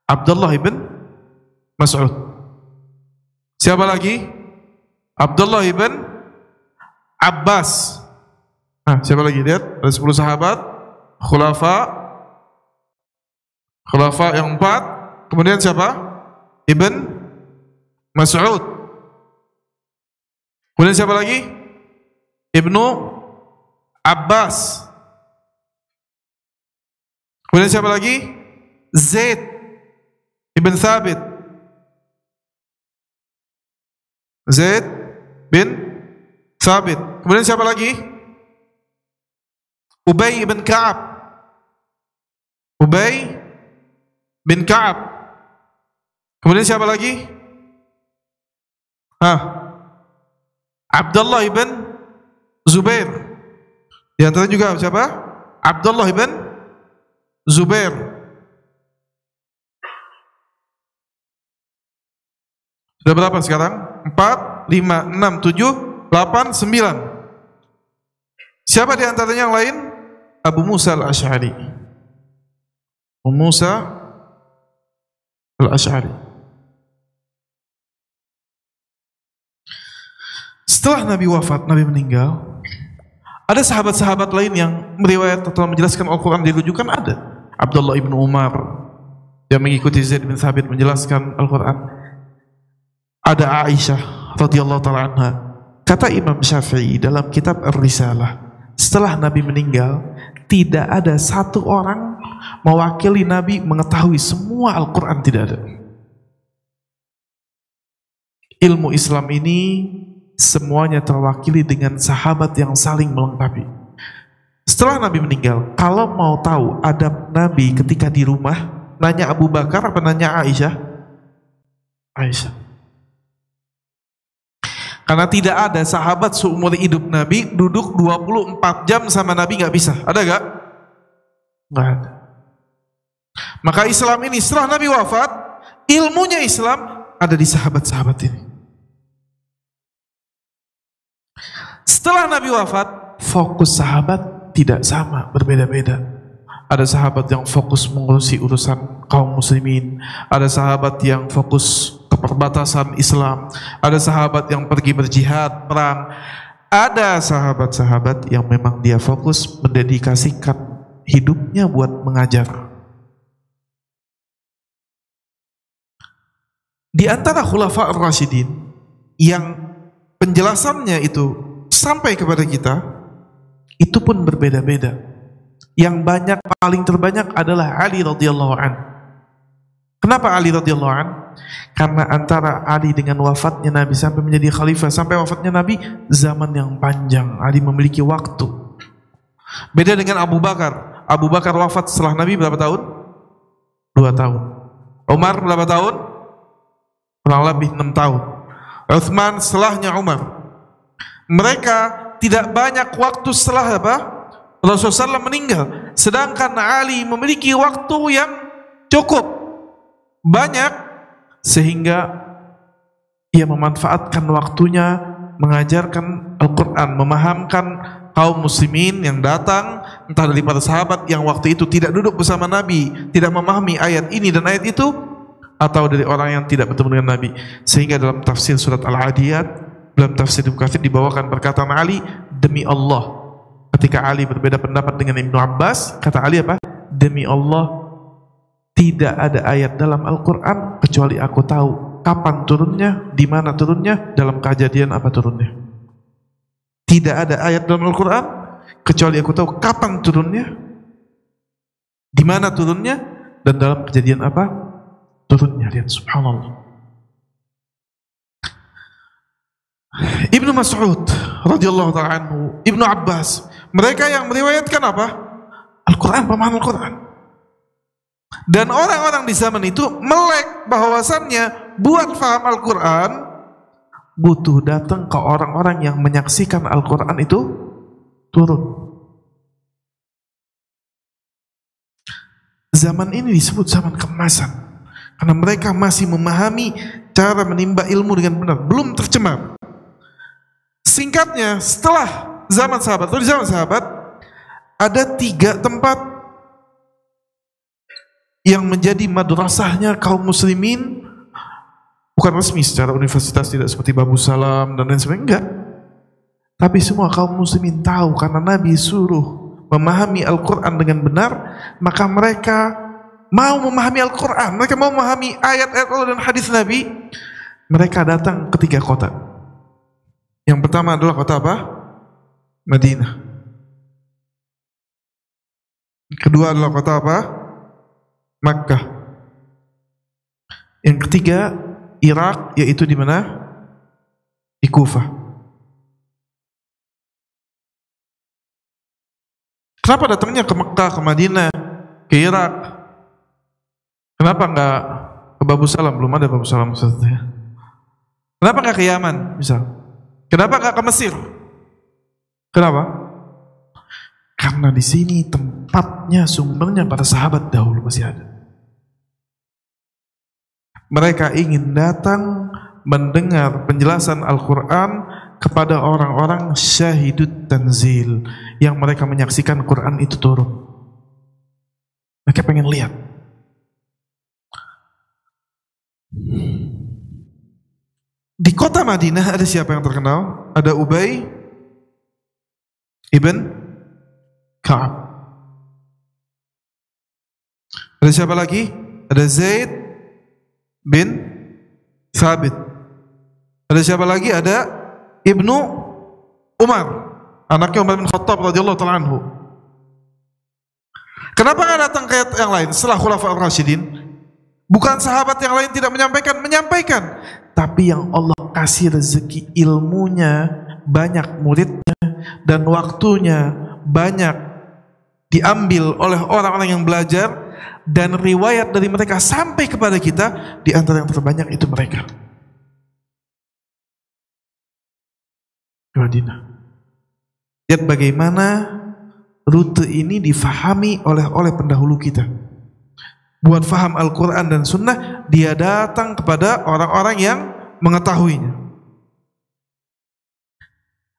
Abdullah ibn Mas'ud. Siapa lagi? Abdullah ibn Abbas. Siapa lagi? Lihat, ada 10 sahabat, khulafa yang 4. Kemudian siapa? Ibn Mas'ud. Kemudian siapa lagi? Ibnu Abbas. Kemudian siapa lagi? Zaid ibn Thabit. Zaid bin Thabit. Kemudian siapa lagi? Ubay bin Ka'ab. Ubay bin Ka'ab. Kemudian siapa lagi? Abdullah ibn Zubair. Di antara juga siapa? Abdullah ibn Zubair. Sudah berapa sekarang? 4, 5, 6, 7, 8, 9. Siapa di antaranya yang lain? Abu Musa al-Asy'ari. Abu Musa al-Asy'ari. Setelah Nabi wafat, Nabi meninggal, ada sahabat-sahabat lain yang meriwayat atau menjelaskan Al-Quran dirujukan ada. Abdullah ibn Umar yang mengikuti Zaid bin Thabit menjelaskan Al-Quran. Ada Aisyah radhiyallahu ta'ala anha. Kata Imam Syafi'i dalam kitab Ar-Risalah, setelah Nabi meninggal, tidak ada satu orang mewakili Nabi mengetahui semua Al-Quran, tidak ada. Ilmu Islam ini semuanya terwakili dengan sahabat yang saling melengkapi. Setelah Nabi meninggal, kalau mau tahu adab Nabi ketika di rumah, nanya Abu Bakar apa nanya Aisyah? Aisyah. Karena tidak ada sahabat seumur hidup Nabi duduk 24 jam sama Nabi, nggak bisa. Ada nggak? Nggak ada. Maka Islam ini setelah Nabi wafat, ilmunya Islam ada di sahabat-sahabat ini. Setelah Nabi wafat, fokus sahabat tidak sama, berbeda-beda. Ada sahabat yang fokus mengurusi urusan kaum muslimin, ada sahabat yang fokus ke perbatasan Islam, ada sahabat yang pergi berjihad, perang, ada sahabat-sahabat yang memang dia fokus mendedikasikan hidupnya buat mengajar. Di antara Khulafa ar-Rasyidin yang penjelasannya itu sampai kepada kita, itu pun berbeda-beda. Yang banyak, paling terbanyak adalah Ali radhiyallahu an. Kenapa Ali radhiyallahu an? Karena antara Ali dengan wafatnya Nabi sampai menjadi khalifah, sampai wafatnya Nabi, zaman yang panjang. Ali memiliki waktu. Beda dengan Abu Bakar. Abu Bakar wafat setelah Nabi berapa tahun? 2 tahun. Umar berapa tahun? Kurang lebih 6 tahun. Utsman setelahnya Umar. Mereka tidak banyak waktu setelah apa? Rasulullah SAW meninggal. Sedangkan Ali memiliki waktu yang cukup banyak, sehingga ia memanfaatkan waktunya mengajarkan Al-Quran, memahamkan kaum muslimin yang datang, entah dari para sahabat yang waktu itu tidak duduk bersama Nabi, tidak memahami ayat ini dan ayat itu, atau dari orang yang tidak bertemu dengan Nabi. Sehingga dalam tafsir surat Al-Adiyat, dalam tafsir Ibnu Katsir dibawakan perkataan Ali, demi Allah, ketika Ali berbeda pendapat dengan Ibnu Abbas, kata Ali apa? Demi Allah, tidak ada ayat dalam Al-Quran kecuali aku tahu kapan turunnya, di mana turunnya, dalam kejadian apa turunnya. Tidak ada ayat dalam Al-Quran kecuali aku tahu kapan turunnya, di mana turunnya, dan dalam kejadian apa turunnya. Lihat, subhanallah. Ibnu Mas'ud radhiyallahu ta'ala anhu, Ibnu Abbas, mereka yang meriwayatkan apa? Al-Quran, pemahaman Al-Quran. Dan orang-orang di zaman itu melek bahwasannya buat faham Al-Quran butuh datang ke orang-orang yang menyaksikan Al-Quran itu turun. Zaman ini disebut zaman keemasan karena mereka masih memahami cara menimba ilmu dengan benar, belum tercemar. Singkatnya, setelah zaman sahabat, atau di zaman sahabat, ada 3 tempat yang menjadi madrasahnya kaum muslimin, bukan resmi secara universitas, tidak seperti Babu Salam dan lain sebagainya, enggak. Tapi semua kaum muslimin tahu karena Nabi suruh memahami Al-Quran dengan benar, maka mereka mau memahami Al-Quran, mereka mau memahami ayat-ayat Allah dan hadis Nabi. Mereka datang ke 3 kota. Yang pertama adalah kota apa? Madinah. Kedua adalah kota apa? Makkah. Yang ketiga Irak, yaitu di mana? Di Kufah. Kenapa datangnya ke Makkah, ke Madinah, ke Irak? Kenapa enggak ke Babu Salam? Belum ada Babu Salam maksudnya. Kenapa enggak ke Yaman misal? Kenapa enggak ke Mesir? Kenapa? Karena Karena di sini tempatnya, sumbernya para sahabat dahulu masih ada. Mereka ingin datang mendengar penjelasan Al-Quran kepada orang-orang syahidut tanzil, yang mereka menyaksikan Quran itu turun. Mereka pengen lihat. Di kota Madinah ada siapa yang terkenal? Ada Ubay ibn Ka'ab. Ada siapa lagi? Ada Zaid bin Thabit. Ada siapa lagi? Ada Ibnu Umar, anaknya Umar bin Khattab radhiyallahu ta'ala anhu. Kenapa nggak datang ke yang lain setelah Khulafaur Rasyidin? Bukan sahabat yang lain tidak menyampaikan, menyampaikan. Tapi yang Allah kasih rezeki ilmunya, banyak muridnya, dan waktunya banyak diambil oleh orang-orang yang belajar, dan riwayat dari mereka sampai kepada kita, di antara yang terbanyak itu mereka. Madinah. Lihat bagaimana rute ini difahami oleh pendahulu kita. Buat faham Al-Quran dan Sunnah, dia datang kepada orang-orang yang mengetahuinya.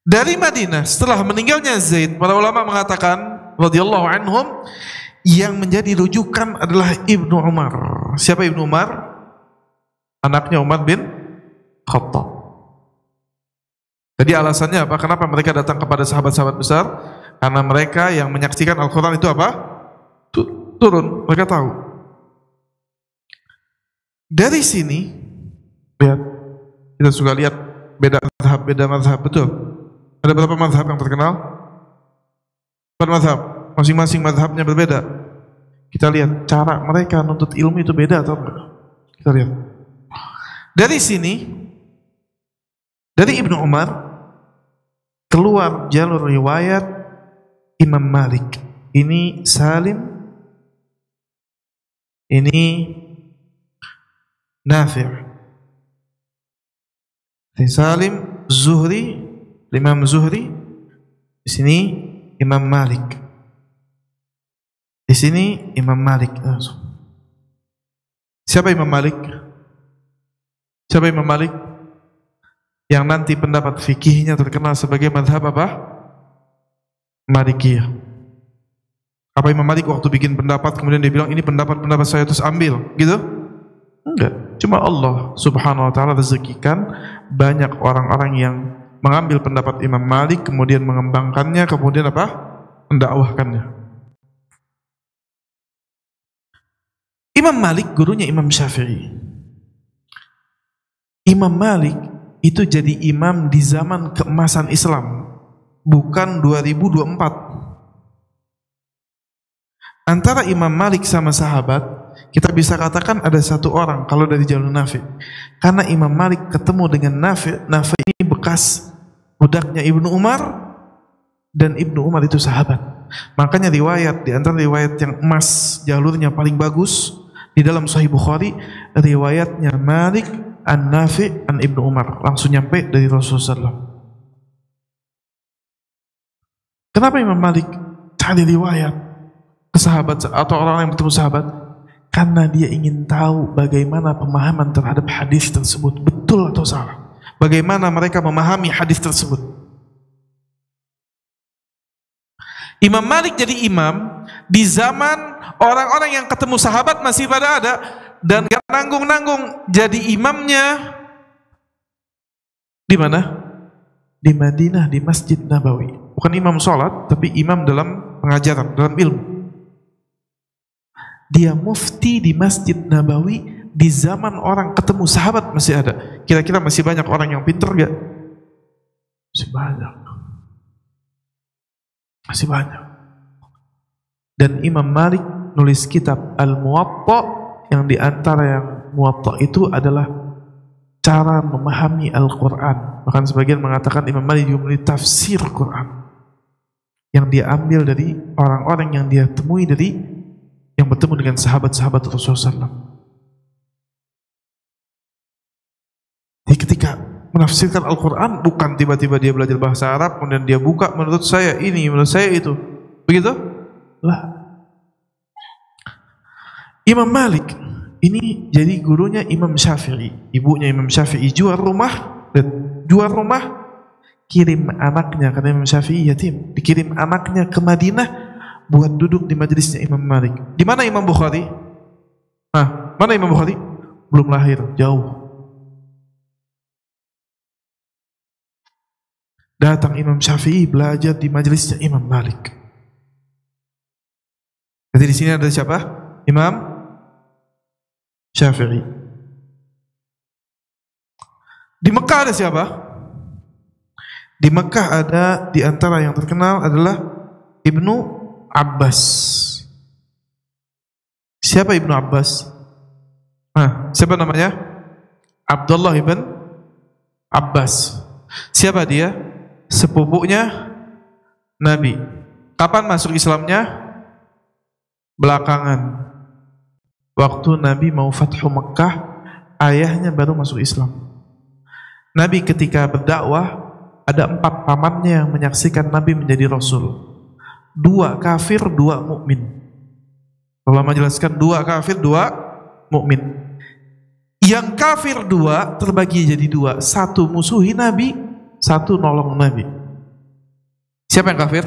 Dari Madinah, setelah meninggalnya Zaid, para ulama mengatakan radhiyallahu anhum, yang menjadi rujukan adalah Ibnu Umar. Siapa Ibnu Umar? Anaknya Umar bin Khattab. Jadi alasannya apa? Kenapa mereka datang kepada sahabat-sahabat besar? Karena mereka yang menyaksikan Al-Quran itu apa? Turun, mereka tahu. Dari sini, lihat, kita suka lihat beda mazhab, betul. Ada berapa mazhab yang terkenal? 4 mazhab, masing-masing mazhabnya berbeda. Kita lihat cara mereka nuntut ilmu itu beda atau enggak? Kita lihat. Dari sini, dari Ibnu Umar keluar jalur riwayat Imam Malik. Ini Salim, ini Nafi'. Ini Salim, Zuhri, Imam Zuhri. Di sini Imam Malik. Di sini Imam Malik. Siapa Imam Malik? Siapa Imam Malik? Yang nanti pendapat fikihnya terkenal sebagai madhab apa? Malikiyah. Apa Imam Malik waktu bikin pendapat kemudian dia bilang ini pendapat saya terus ambil, gitu? Enggak. Cuma Allah Subhanahu wa taala rezekikan banyak orang-orang yang mengambil pendapat Imam Malik kemudian mengembangkannya, kemudian apa? Mendakwahkannya. Imam Malik gurunya Imam Syafi'i. Imam Malik itu jadi imam di zaman keemasan Islam, bukan 2024. Antara Imam Malik sama sahabat, kita bisa katakan ada satu orang kalau dari jalur Nafi'. Karena Imam Malik ketemu dengan Nafi', Nafi' ini bekas budaknya Ibnu Umar, dan Ibnu Umar itu sahabat. Makanya riwayat, di antara riwayat yang emas, jalurnya paling bagus di dalam Sahih Bukhari, riwayatnya Malik An-Nafi' an Ibnu Umar, langsung nyampe dari Rasulullah SAW. Kenapa Imam Malik cari riwayat ke sahabat atau orang yang bertemu sahabat? Karena dia ingin tahu bagaimana pemahaman terhadap hadis tersebut, betul atau salah. Bagaimana mereka memahami hadis tersebut. Imam Malik jadi imam di zaman orang-orang yang ketemu sahabat masih pada ada, dan gak nanggung-nanggung jadi imamnya di mana? Di Madinah, di Masjid Nabawi. Bukan imam sholat, tapi imam dalam pengajaran, dalam ilmu. Dia mufti di Masjid Nabawi di zaman orang ketemu sahabat masih ada. Kira-kira masih banyak orang yang pintar gak? Masih banyak. Masih banyak. Dan Imam Malik nulis kitab Al-Muwatta, yang diantara yang Muwatta itu adalah cara memahami Al-Quran. Bahkan sebagian mengatakan Imam Malik juga menulis tafsir Quran, yang dia ambil dari orang-orang yang dia temui dari yang bertemu dengan sahabat-sahabat Rasulullah SAW. Jadi ketika menafsirkan Al-Quran, bukan tiba-tiba dia belajar bahasa Arab kemudian dia buka menurut saya ini, menurut saya itu. Begitu? Lah. Imam Malik ini jadi gurunya Imam Syafi'i. Ibunya Imam Syafi'i jual rumah, kirim anaknya, karena Imam Syafi'i yatim, dikirim anaknya ke Madinah buat duduk di majelisnya Imam Malik. Di mana Imam Bukhari? Mana Imam Bukhari? Belum lahir, jauh. Datang Imam Syafi'i belajar di majelisnya Imam Malik. Jadi di sini ada siapa? Imam Syafi'i. Di Mekah ada siapa? Di Mekah ada, di antara yang terkenal adalah Ibnu Abbas. Siapa Ibnu Abbas? Siapa namanya? Abdullah ibn Abbas. Siapa dia? Sepupunya Nabi. Kapan masuk Islamnya? Belakangan. Waktu Nabi mau Fathu Mekah, ayahnya baru masuk Islam. Nabi ketika berdakwah, ada 4 pamannya yang menyaksikan Nabi menjadi Rasul. 2 kafir, 2 mukmin. Ulama menjelaskan 2 kafir, 2 mukmin. Yang kafir 2 terbagi jadi 2. 1 musuhi Nabi, 1 nolong Nabi. Siapa yang kafir?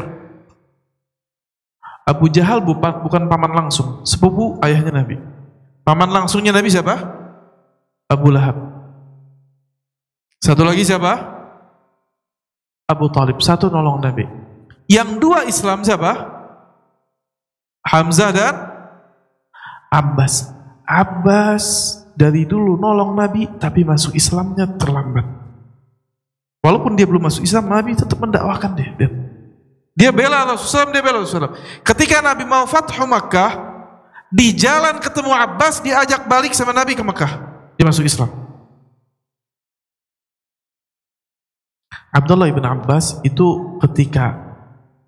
Abu Jahal bukan paman langsung, sepupu ayahnya Nabi. Paman langsungnya Nabi siapa? Abu Lahab. Satu lagi siapa? Abu Talib. 1 nolong Nabi. Yang 2 Islam siapa? Hamzah dan Abbas. Abbas dari dulu nolong Nabi, tapi masuk Islamnya terlambat. Walaupun dia belum masuk Islam, Nabi tetap mendakwahkan dia. Dia bela Rasulullah, dia bela Rasulullah. Ketika Nabi mau Fathu Makkah, di jalan ketemu Abbas, diajak balik sama Nabi ke Mekah. Dia masuk Islam. Abdullah ibn Abbas itu ketika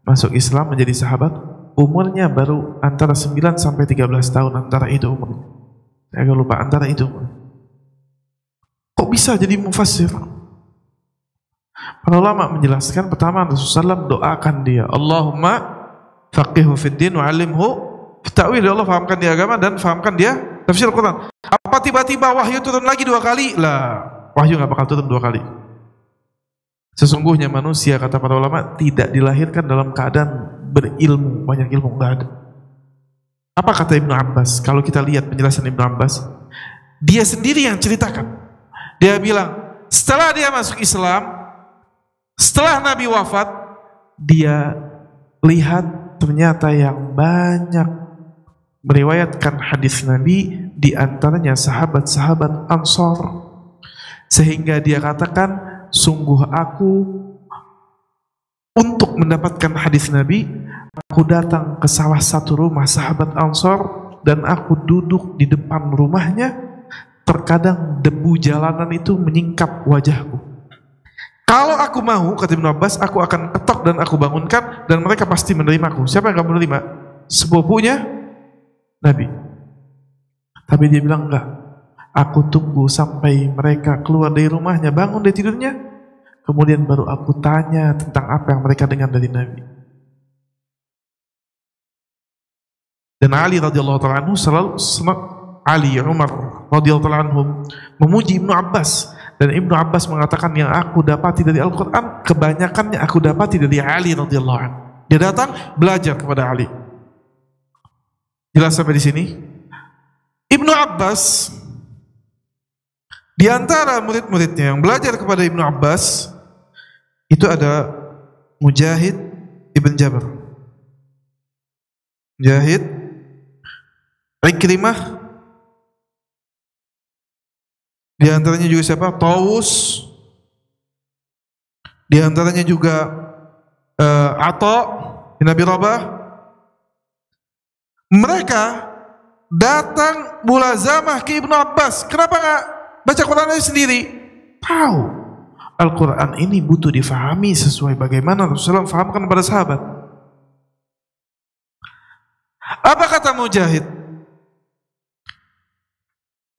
masuk Islam menjadi sahabat, umurnya baru antara 9 sampai 13 tahun, antara itu umurnya. Saya agak lupa, antara itu umurnya. Kok bisa jadi mufassir? Para ulama menjelaskan, pertama Rasulullah SAW doakan dia, Allahumma faqihhu fid din wa 'allimhu ta'wil, ya Allah fahamkan dia agama dan fahamkan dia tafsir Al-Quran. Apa tiba-tiba wahyu turun lagi 2 kali? Lah, wahyu gak bakal turun 2 kali. Sesungguhnya manusia, kata para ulama, tidak dilahirkan dalam keadaan berilmu, banyak ilmu, gak ada. Apa kata Ibnu Abbas? Kalau kita lihat penjelasan Ibnu Abbas, dia sendiri yang ceritakan. Dia bilang, setelah dia masuk Islam, setelah Nabi wafat, dia lihat ternyata yang banyak meriwayatkan hadis Nabi, di antaranya sahabat-sahabat Ansar, sehingga dia katakan, sungguh aku untuk mendapatkan hadis Nabi, aku datang ke salah satu rumah sahabat Ansar dan aku duduk di depan rumahnya. Terkadang debu jalanan itu menyingkap wajahku. Kalau aku mau, kata Ibnu Abbas, aku akan ketok dan aku bangunkan dan mereka pasti menerimaku. Siapa yang gak menerima? Sepupunya Nabi. Tapi dia bilang enggak. Aku tunggu sampai mereka keluar dari rumahnya, bangun dari tidurnya, kemudian baru aku tanya tentang apa yang mereka dengar dari Nabi. Dan Ali radhiyallahu ta'ala anhu selalu, Ali, Umar radhiyallahu ta'ala anhum memuji Ibnu Abbas, dan Ibnu Abbas mengatakan, yang aku dapati dari Al-Quran kebanyakannya aku dapati dari Ali radhiyallahu anhu. Dia datang belajar kepada Ali. Jelas sampai di sini? Ibnu Abbas di antara murid-muridnya yang belajar kepada Ibnu Abbas itu ada Mujahid ibn Jabr, Mujahid, Ikrimah, di antaranya juga siapa? Tawus, di antaranya juga Atha bin Abi Rabah. Mereka datang mulazamah ke Ibnu Abbas. Kenapa nggak baca Quran aja sendiri? Tahu Al-Quran ini butuh difahami sesuai bagaimana Rasulullah fahamkan kepada sahabat. Apa kata Mujahid?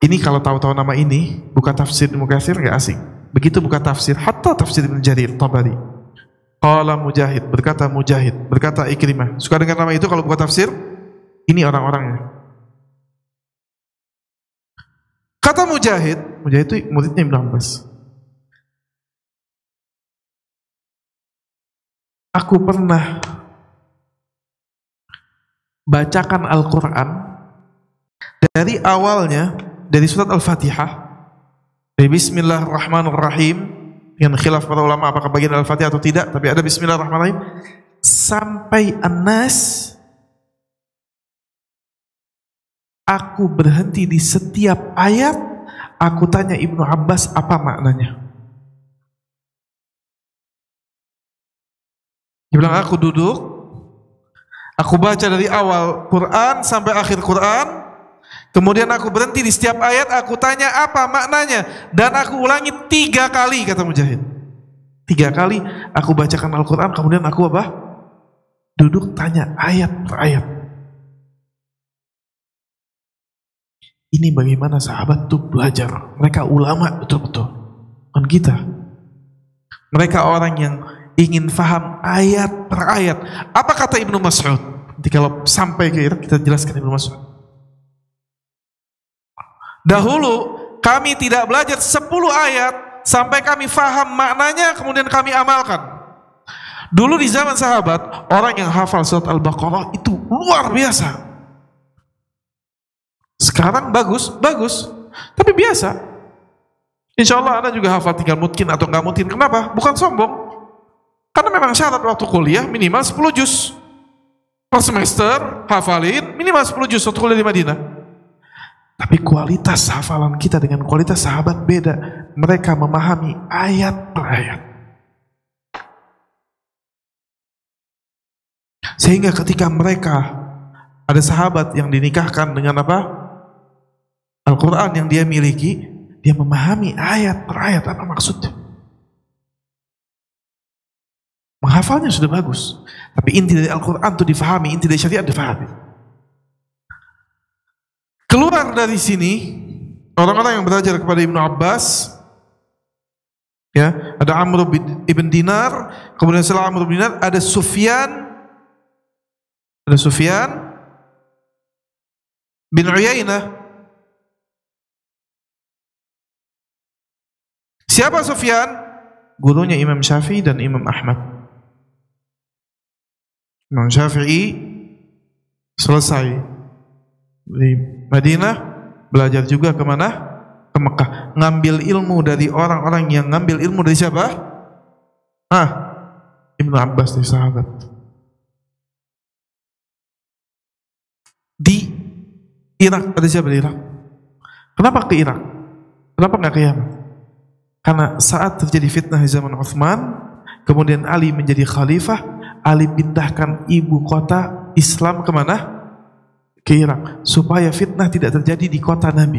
Ini kalau tahu-tahu nama ini, buka tafsir Ibnu Katsir nggak asing. Begitu buka tafsir, hatta tafsir Ibnu Jarir Tabari. Qala Mujahid, berkata Ikrimah. Suka dengar nama itu kalau buka tafsir? Ini orang-orangnya. Kata Mujahid itu muridnya Ibnu Abbas. Aku pernah bacakan Al-Quran dari awalnya, dari surat Al-Fatihah, dari Bismillahirrahmanirrahim, dengan khilaf para ulama apakah bagian Al-Fatihah atau tidak, tapi ada Bismillahirrahmanirrahim sampai An-Nas. Aku berhenti di setiap ayat, aku tanya Ibnu Abbas apa maknanya. Dia bilang, aku duduk, aku baca dari awal Quran sampai akhir Quran, kemudian aku berhenti di setiap ayat, aku tanya apa maknanya, dan aku ulangi 3 kali, kata Mujahid. 3 kali aku bacakan Al-Quran, kemudian aku apa? Duduk tanya ayat per ayat. Ini bagaimana sahabat tuh belajar. Mereka ulama betul-betul. Bukan kita. Mereka orang yang ingin faham ayat per ayat. Apa kata Ibnu Mas'ud? Nanti kalau sampai ke Irak kita jelaskan Ibnu Mas'ud. Dahulu kami tidak belajar 10 ayat sampai kami faham maknanya, kemudian kami amalkan. Dulu di zaman sahabat, orang yang hafal surat Al-Baqarah itu luar biasa. Sekarang bagus, tapi biasa. Insya Allah Anda juga hafal, tinggal mungkin atau nggak mungkin. Kenapa? Bukan sombong. Karena memang syarat waktu kuliah minimal 10 juz per semester, hafalin minimal 10 juz waktu kuliah di Madinah. Tapi kualitas hafalan kita dengan kualitas sahabat beda. Mereka memahami ayat per ayat. Sehingga ketika mereka, ada sahabat yang dinikahkan dengan apa? Al-Quran yang dia miliki, dia memahami ayat per ayat apa maksudnya. Menghafalnya sudah bagus, tapi inti dari Al-Quran itu difahami, inti dari syariat difahami. Keluar dari sini orang-orang yang belajar kepada Ibnu Abbas, ya, ada Amr ibn Dinar, kemudian setelah Amr ibn Dinar ada Sufyan bin Uyainah. Siapa Sufyan? Gurunya Imam Syafi'i dan Imam Ahmad. Imam Syafi'i selesai di Madinah, belajar juga kemana? Ke Mekah. Ngambil ilmu dari orang-orang yang ngambil ilmu dari siapa? Ibnu Abbas, dari sahabat. Di Irak ada siapa di Irak? Kenapa ke Irak? Kenapa nggak ke Yaman? Karena saat terjadi fitnah di zaman Utsman, kemudian Ali menjadi khalifah, Ali pindahkan ibu kota Islam kemana? Ke Irak, supaya fitnah tidak terjadi di kota Nabi.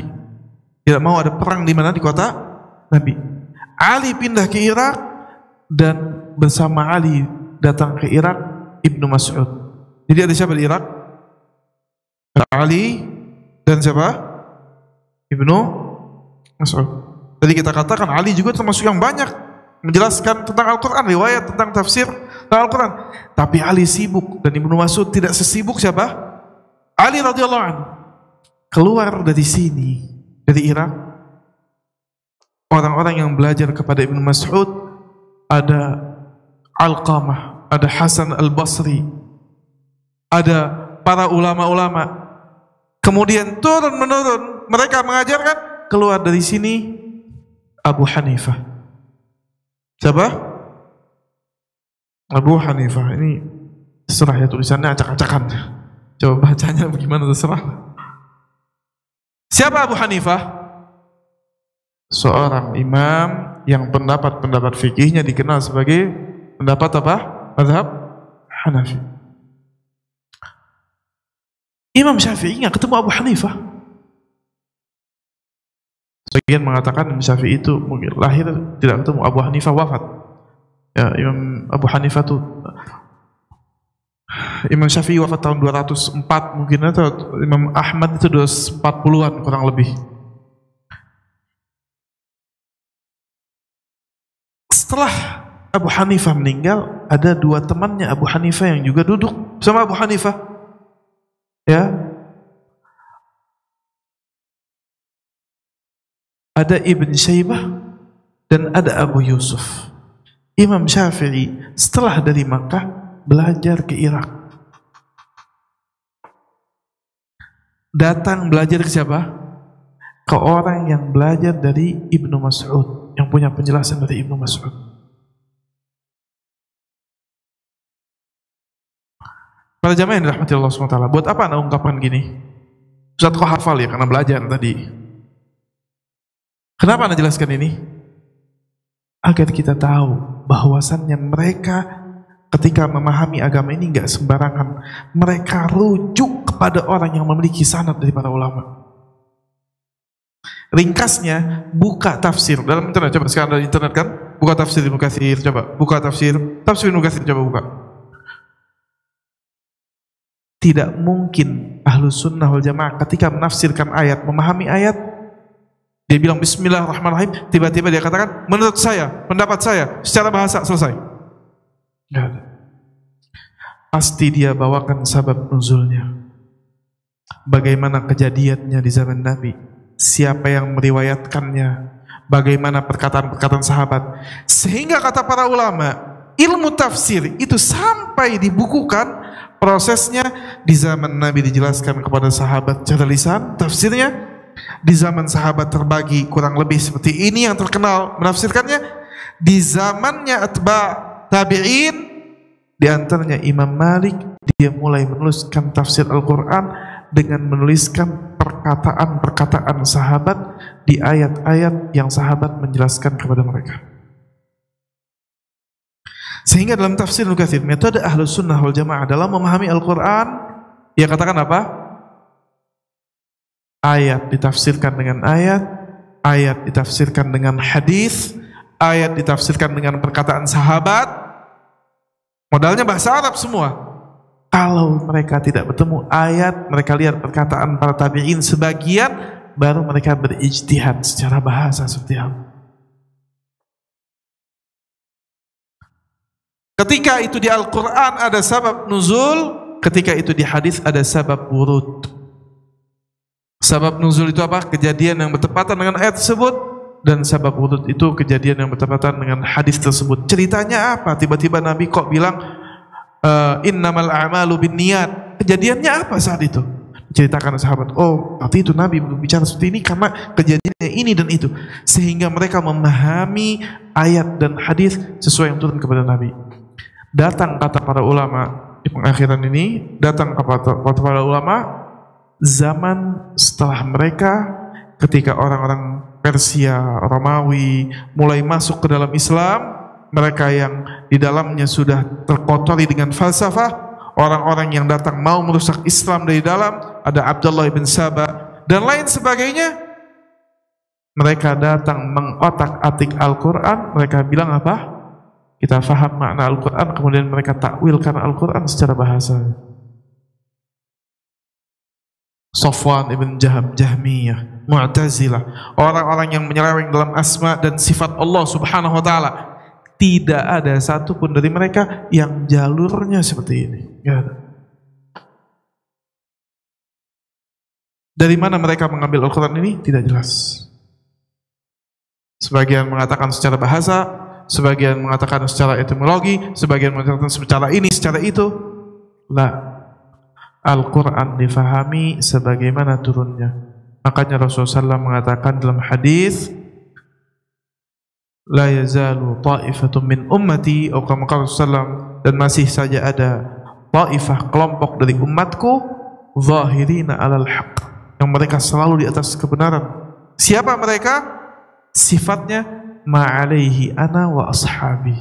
Tidak mau ada perang di mana? Di kota Nabi. Ali pindah ke Irak, dan bersama Ali datang ke Irak Ibnu Mas'ud. Jadi ada siapa di Irak? Ali dan siapa? Ibnu Mas'ud. Tadi kita katakan Ali juga termasuk yang banyak menjelaskan tentang Al-Quran, riwayat tentang tafsir tentang Al-Quran. Tapi Ali sibuk, dan Ibnu Mas'ud tidak sesibuk siapa? Ali radhiyallahu anhu. Keluar dari sini, dari Irak, orang-orang yang belajar kepada Ibnu Mas'ud ada Alqamah, ada Hasan al-Basri, ada para ulama-ulama. Kemudian turun-menurun mereka mengajarkan. Keluar dari sini Abu Hanifah. Siapa? Abu Hanifah. Ini terserah ya, tulisannya acak-acakan. Coba bacanya bagaimana, terserah. Siapa Abu Hanifah? Seorang imam yang pendapat-pendapat fikihnya dikenal sebagai pendapat apa? Mazhab Hanafi. Imam Syafi'i nggak ketemu Abu Hanifah. Sebagian mengatakan Imam Syafi'i itu mungkin lahir tidak ketemu, Abu Hanifah wafat. Ya, Abu Hanifah itu, Imam Syafi'i wafat tahun 204 mungkin, atau Imam Ahmad itu 240-an kurang lebih. Setelah Abu Hanifah meninggal, ada dua temannya Abu Hanifah yang juga duduk sama Abu Hanifah. Ya. Ada Ibn Syaibah dan ada Abu Yusuf. Imam Syafi'i setelah dari Makkah belajar ke Irak. Datang belajar ke siapa? Ke orang yang belajar dari Ibnu Mas'ud, yang punya penjelasan dari Ibnu Mas'ud. Para jamaah yang dirahmati Allah SWT, buat apa anda ungkapkan gini? Ustaz kok hafal ya? Karena belajar tadi. Kenapa anda jelaskan ini? Agar kita tahu bahwasannya mereka ketika memahami agama ini nggak sembarangan. Mereka rujuk kepada orang yang memiliki sanad dari para ulama. Ringkasnya, buka tafsir dalam internet. Coba sekarang ada internet kan? Buka tafsir Ibnu Katsir, coba buka tafsir Ibnu Katsir, coba buka. Tidak mungkin Ahlus Sunnah wal Jamaah ketika menafsirkan ayat, memahami ayat, dia bilang Bismillahirrahmanirrahim, tiba-tiba dia katakan menurut saya, pendapat saya, secara bahasa, selesai. Nggak ada. Pasti dia bawakan sabab nuzulnya, bagaimana kejadiannya di zaman Nabi, siapa yang meriwayatkannya, bagaimana perkataan-perkataan sahabat, sehingga kata para ulama, ilmu tafsir itu sampai dibukukan prosesnya. Di zaman Nabi dijelaskan kepada sahabat secara lisan tafsirnya, di zaman sahabat terbagi kurang lebih seperti ini yang terkenal menafsirkannya. Di zamannya atba tabi'in, di antaranya Imam Malik, dia mulai menuliskan tafsir Al-Quran dengan menuliskan perkataan-perkataan sahabat di ayat-ayat yang sahabat menjelaskan kepada mereka. Sehingga dalam tafsir Ibnu Katsir, metode Ahlus Sunnah wal Jamaah dalam memahami Al-Quran, dia katakan apa? Ayat ditafsirkan dengan ayat, ayat ditafsirkan dengan hadis, ayat ditafsirkan dengan perkataan sahabat. Modalnya bahasa Arab semua. Kalau mereka tidak bertemu ayat, mereka lihat perkataan para tabi'in sebagian, baru mereka berijtihad secara bahasa seperti apa. Ketika itu di Al-Quran ada sabab nuzul, ketika itu di hadis ada sabab wurud. Sabab nuzul itu apa? Kejadian yang bertepatan dengan ayat tersebut, dan sabab wurud itu kejadian yang bertepatan dengan hadis tersebut. Ceritanya apa? Tiba-tiba Nabi kok bilang innamal a'malu binniyat. Kejadiannya apa saat itu? Ceritakan sahabat, oh arti itu Nabi berbicara seperti ini karena kejadiannya ini dan itu, sehingga mereka memahami ayat dan hadis sesuai yang turun kepada Nabi. Datang kata para ulama di pengakhiran ini, datang kata para ulama zaman setelah mereka, ketika orang-orang Persia, Romawi mulai masuk ke dalam Islam, mereka yang di dalamnya sudah terkotori dengan falsafah, orang-orang yang datang mau merusak Islam dari dalam, ada Abdullah ibn Saba dan lain sebagainya. Mereka datang mengotak-atik Al-Quran, mereka bilang apa? Kita faham makna Al-Quran, kemudian mereka takwilkan Al-Quran secara bahasa. Safwan ibn Jahmiyah, Mu'tazilah, orang-orang yang menyeleweng dalam asma dan sifat Allah subhanahu wa ta'ala. Tidak ada satupun dari mereka yang jalurnya seperti ini. Gak ada. Dari mana mereka mengambil Al-Quran ini? Tidak jelas. Sebagian mengatakan secara bahasa, sebagian mengatakan secara etimologi, sebagian mengatakan secara ini, secara itu. La. Al-Quran difahami sebagaimana turunnya. Makanya Rasulullah SAW mengatakan dalam hadis, la yazalu ta'ifatun min ummati, atau kama qala Rasulullah, dan masih saja ada ta'ifah, kelompok dari umatku, zahirina alal haq, yang mereka selalu di atas kebenaran. Siapa mereka? Sifatnya ma'alaihi ana wa ashabi,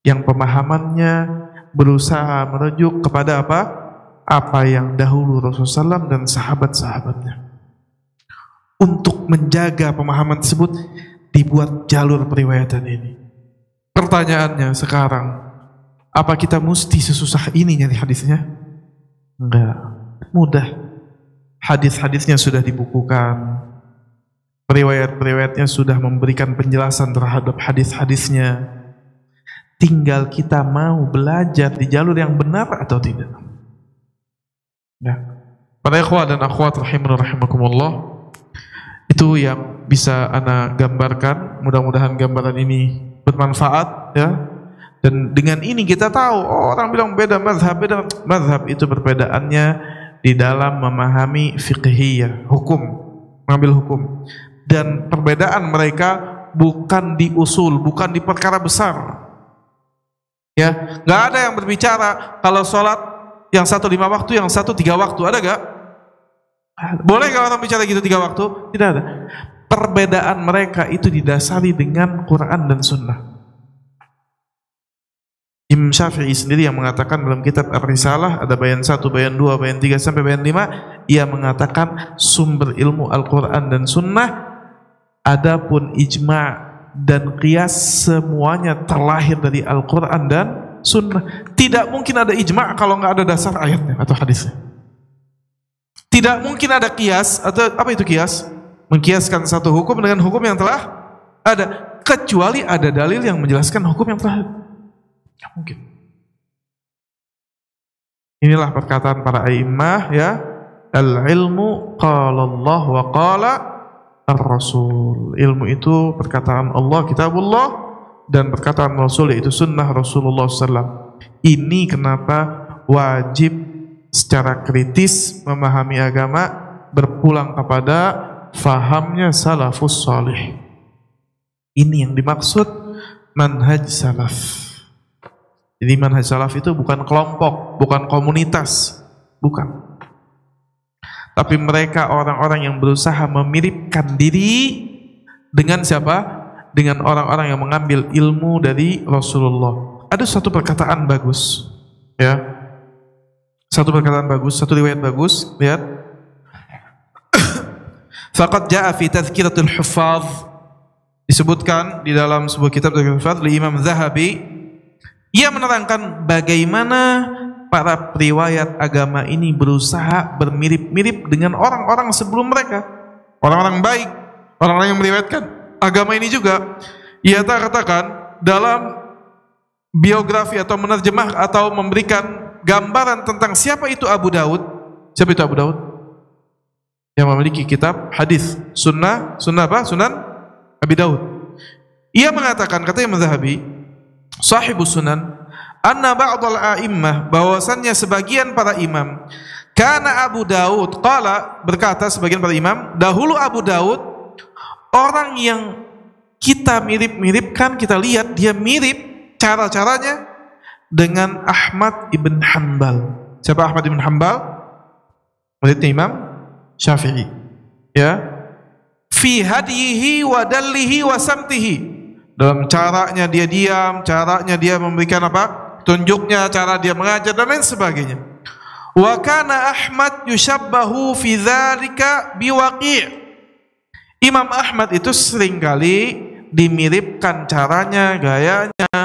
yang pemahamannya berusaha merujuk kepada apa? Apa yang dahulu Rasulullah SAW dan sahabat-sahabatnya. Untuk menjaga pemahaman tersebut dibuat jalur periwayatan ini. Pertanyaannya sekarang, apa kita mesti sesusah ini nyari hadisnya? Enggak, mudah. Hadis-hadisnya sudah dibukukan, periwayat-periwayatnya sudah memberikan penjelasan terhadap hadis-hadisnya. tinggal kita mau belajar di jalur yang benar atau tidak. Nah, para ikhwah dan akhwat rahimani rahimakumullah, itu yang bisa ana gambarkan. Mudah-mudahan gambaran ini bermanfaat ya. Dan dengan ini kita tahu, oh, orang bilang beda mazhab itu perbedaannya di dalam memahami fiqhiyah, hukum, mengambil hukum. Dan perbedaan mereka bukan di usul, bukan di perkara besar. Ya, nggak ada yang berbicara kalau sholat yang satu 5 waktu, yang satu 3 waktu, ada nggak? Boleh nggak orang bicara gitu 3 waktu? Tidak ada. Perbedaan mereka itu didasari dengan Quran dan Sunnah. Imam Syafi'i sendiri yang mengatakan dalam kitab Ar-Risalah, ada bayan 1, bayan 2, bayan 3 sampai bayan 5, ia mengatakan sumber ilmu Al-Quran dan Sunnah, adapun ijma' dan qiyas semuanya terlahir dari Al-Quran dan Sunnah. Tidak mungkin ada ijma' kalau nggak ada dasar ayatnya atau hadisnya. Tidak mungkin ada qiyas, atau apa itu qiyas? Mengkiaskan satu hukum dengan hukum yang telah ada, kecuali ada dalil yang menjelaskan hukum yang telah ada. Tidak mungkin. Inilah perkataan para a'immah ya, al-ilmu qala Allah wa qala ar-rasul. Ilmu itu perkataan Allah, kitabullah, dan perkataan Rasul, yaitu sunnah Rasulullah SAW. Ini kenapa wajib secara kritis memahami agama, berpulang kepada fahamnya salafus salih. Ini yang dimaksud manhaj salaf. Jadi manhaj salaf itu bukan kelompok, bukan komunitas, bukan. Tapi mereka orang-orang yang berusaha memiripkan diri dengan siapa? Dengan orang-orang yang mengambil ilmu dari Rasulullah. Ada satu perkataan bagus, ya. Satu perkataan bagus, satu riwayat bagus, lihat. Faqad jaa fi tadhkiratul huffaz, disebutkan di dalam sebuah kitab tadhkiratul huffaz oleh Imam Zahabi. Ia menerangkan bagaimana para periwayat agama ini berusaha bermirip-mirip dengan orang-orang sebelum mereka, orang-orang baik, orang-orang yang meriwayatkan agama ini juga. Ia katakan dalam biografi atau menerjemah atau memberikan gambaran tentang siapa itu Abu Daud. Siapa itu Abu Daud? Yang memiliki kitab hadis, sunnah apa? Sunan Abi Daud. Ia mengatakan, kata Imam Zahabi, Sahibus Sunan, anna ba'dal a'immah, bahwasannya sebagian para imam, kana Abu Daud qala, berkata sebagian para imam, dahulu Abu Daud orang yang kita mirip-miripkan, kita lihat dia mirip cara-caranya dengan Ahmad ibn Hanbal. Siapa Ahmad ibn Hanbal? Muridnya Imam Syafi'i. Ya, fi hadihi wa dallihi wa samtihi, dalam caranya dia diam, caranya dia memberikan apa? Tunjuknya, cara dia mengajar dan lain sebagainya. Wa kana Ahmad yushabbahu fi dzalika biwaqi'. Imam Ahmad itu seringkali dimiripkan caranya, gayanya,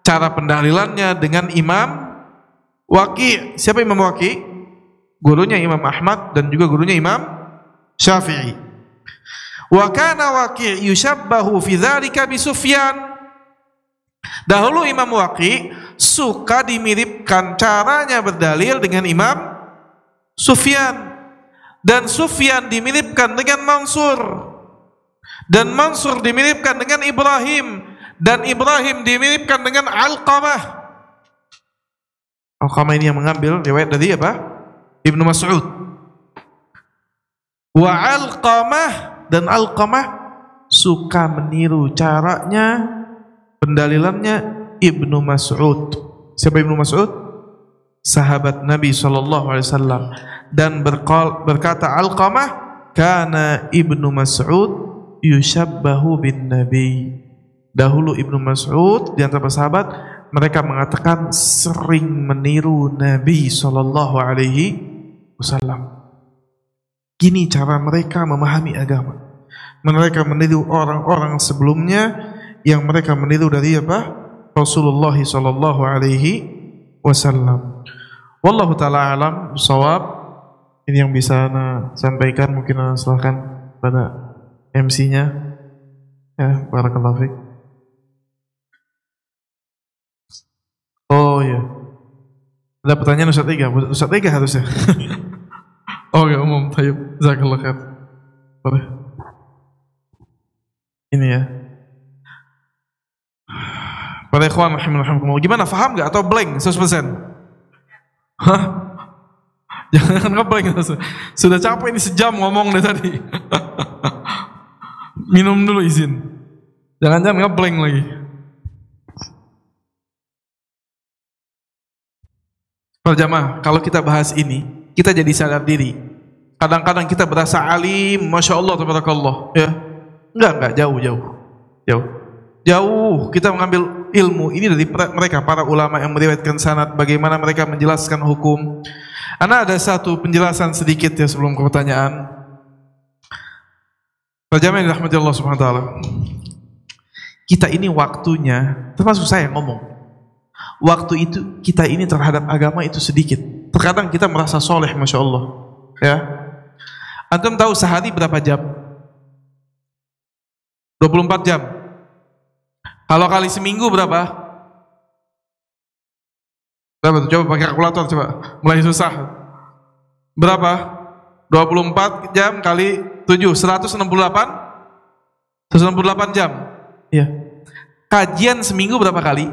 cara pendalilannya dengan Imam Waqi'. Siapa Imam Waqi'? Gurunya Imam Ahmad dan juga gurunya Imam Syafi'i. Wa kana Waqi' yushabbahu fi dzalika bi Sufyan. Dahulu Imam Waqi' suka dimiripkan caranya berdalil dengan Imam Sufyan, dan Sufyan dimiripkan dengan Mansur, dan Mansur dimiripkan dengan Ibrahim, dan Ibrahim dimiripkan dengan Alqamah. Alqamah ini yang mengambil riwayat dari apa? Ibnu Mas'ud. Wa Alqamah, dan Alqamah suka meniru caranya, pendalilannya Ibnu Mas'ud. Siapa Ibnu Mas'ud? Sahabat Nabi SAW. Dan berkata Alqamah, kana Ibnu Mas'ud yushabbahu bin Nabi. Dahulu Ibnu Mas'ud di antara sahabat, mereka mengatakan sering meniru Nabi SAW. Gini cara mereka memahami agama. Mereka meniru orang-orang sebelumnya yang mereka meniru dari apa? Rasulullah sallallahu alaihi wasallam. Wallahu taala alam shawab. Ini yang bisa ana sampaikan, mungkin ana silakan pada MC-nya. Ya, barakallahu fiik. Oh iya. Ada pertanyaan Ustaz Ega. Ustaz Ega harusnya. Oh ya umum. Tayyib. Jazakallah khair. Boleh. Ini ya. Para ikhwan rahimakumullah. Gimana? Faham nggak atau blank 100%? Hah? Jangan ngeblank. Sudah capek ini sejam ngomong dari tadi. Minum dulu izin. Jangan ngeblank lagi. Jamaah, kalau kita bahas ini, kita jadi sadar diri. Kadang-kadang kita berasa alim, masya Allah, tabarakallah, ya. Enggak, jauh. Kita mengambil ilmu ini dari mereka, para ulama yang meriwayatkan sanad, bagaimana mereka menjelaskan hukum. Ana ada satu penjelasan sedikit ya sebelum ke pertanyaan. Jamaah yang dirahmati Allah Subhanahu wa taala. Kita ini waktunya, termasuk saya yang ngomong. Waktu itu kita ini terhadap agama itu sedikit. Terkadang kita merasa soleh, masya Allah. Ya, antum tahu sehari berapa jam? 24 jam. Kalau kali seminggu berapa? Berapa tuh? Coba pakai kalkulator coba. Mulai susah. Berapa? 24 jam kali 7, 168? 168 jam. Iya. Kajian seminggu berapa kali?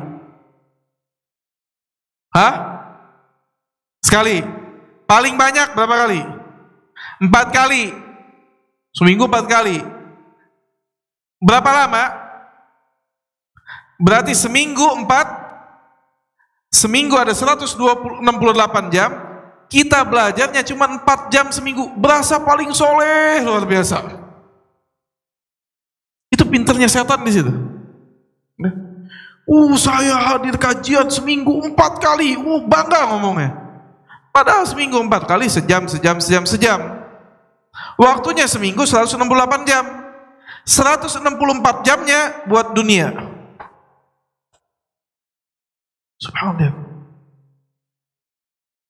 Hah? Sekali. Paling banyak berapa kali? 4 kali. Seminggu 4 kali. Berapa lama? Berarti seminggu 4. Seminggu ada 168 jam. Kita belajarnya cuma 4 jam seminggu. Berasa paling soleh, luar biasa. Itu pinternya setan di situ. Saya hadir kajian seminggu 4 kali. Bangga ngomongnya. Padahal seminggu 4 kali sejam. Waktunya seminggu 168 jam. 164 jamnya buat dunia. Subhanallah.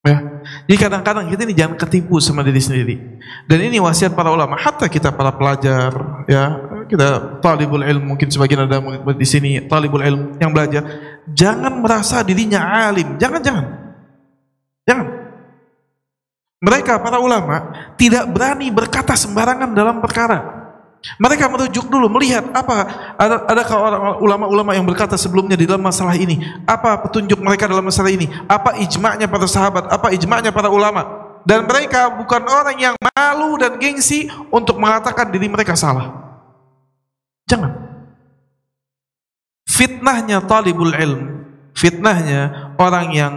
Ya. Jadi kadang-kadang kita ini jangan ketipu sama diri sendiri. Dan ini wasiat para ulama, hatta kita para pelajar, ya, kita talibul ilmu, mungkin sebagian ada di sini talibul ilmu yang belajar, jangan merasa dirinya alim, jangan. Mereka para ulama tidak berani berkata sembarangan dalam perkara. Mereka merujuk dulu, melihat apa adakah orang ulama-ulama yang berkata sebelumnya di dalam masalah ini, apa petunjuk mereka dalam masalah ini, apa ijma'nya para sahabat, apa ijma'nya para ulama. Dan mereka bukan orang yang malu dan gengsi untuk mengatakan diri mereka salah. Jangan. Fitnahnya talibul ilm, fitnahnya orang yang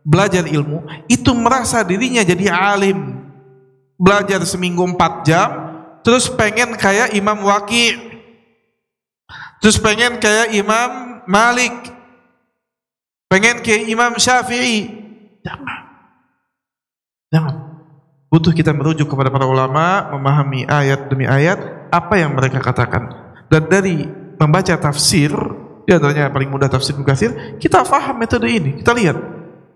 belajar ilmu itu merasa dirinya jadi alim, belajar seminggu 4 jam, terus pengen kayak Imam Waqi', terus pengen kayak Imam Malik, pengen kayak Imam Syafi'i. Jangan. Butuh kita merujuk kepada para ulama, memahami ayat demi ayat apa yang mereka katakan. Dan dari membaca tafsir, di antaranya paling mudah tafsir Ibnu Katsir, kita faham metode ini, kita lihat.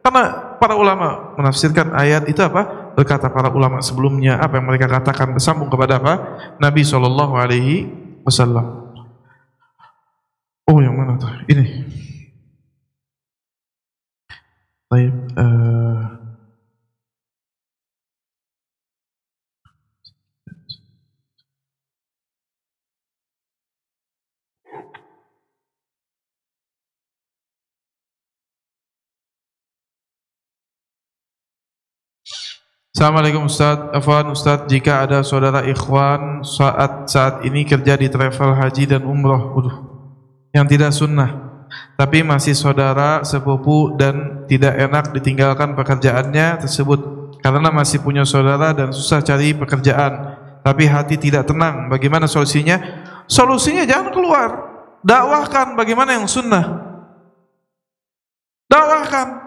Karena para ulama menafsirkan ayat itu apa? Berkata para ulama sebelumnya, apa yang mereka katakan bersambung kepada apa? Nabi SAW. Oh, yang mana tuh? Ini. Baik. Assalamualaikum Ustaz. Afwan Ustaz, jika ada saudara ikhwan saat ini kerja di travel haji dan umroh yang tidak sunnah, tapi masih saudara sepupu dan tidak enak ditinggalkan pekerjaannya tersebut karena masih punya saudara dan susah cari pekerjaan, tapi hati tidak tenang, bagaimana solusinya? Solusinya jangan keluar, dakwahkan bagaimana yang sunnah, dakwahkan.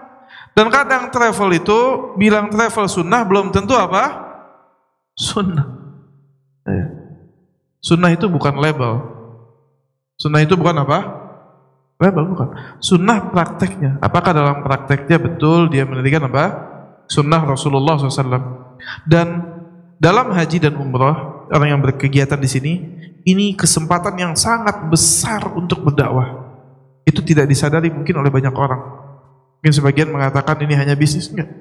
Dan kadang travel itu bilang travel sunnah belum tentu apa? Sunnah. Sunnah itu bukan label. Sunnah itu bukan apa? Label, bukan. Sunnah prakteknya. Apakah dalam prakteknya betul dia mendirikan apa? Sunnah Rasulullah SAW. Dan dalam haji dan umrah, orang yang berkegiatan di sini, ini kesempatan yang sangat besar untuk berdakwah. Itu tidak disadari mungkin oleh banyak orang. Mungkin sebagian mengatakan ini hanya bisnis, enggak.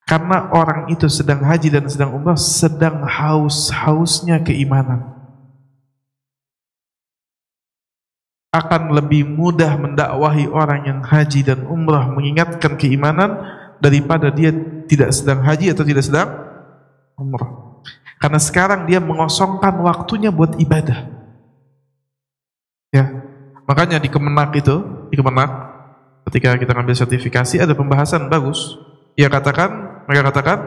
Karena orang itu sedang haji dan sedang umrah, sedang haus-hausnya keimanan. Akan lebih mudah mendakwahi orang yang haji dan umrah mengingatkan keimanan daripada dia tidak sedang haji atau tidak sedang umrah. Karena sekarang dia mengosongkan waktunya buat ibadah. Ya, makanya di Kemenak ketika kita ngambil sertifikasi ada pembahasan bagus. Mereka katakan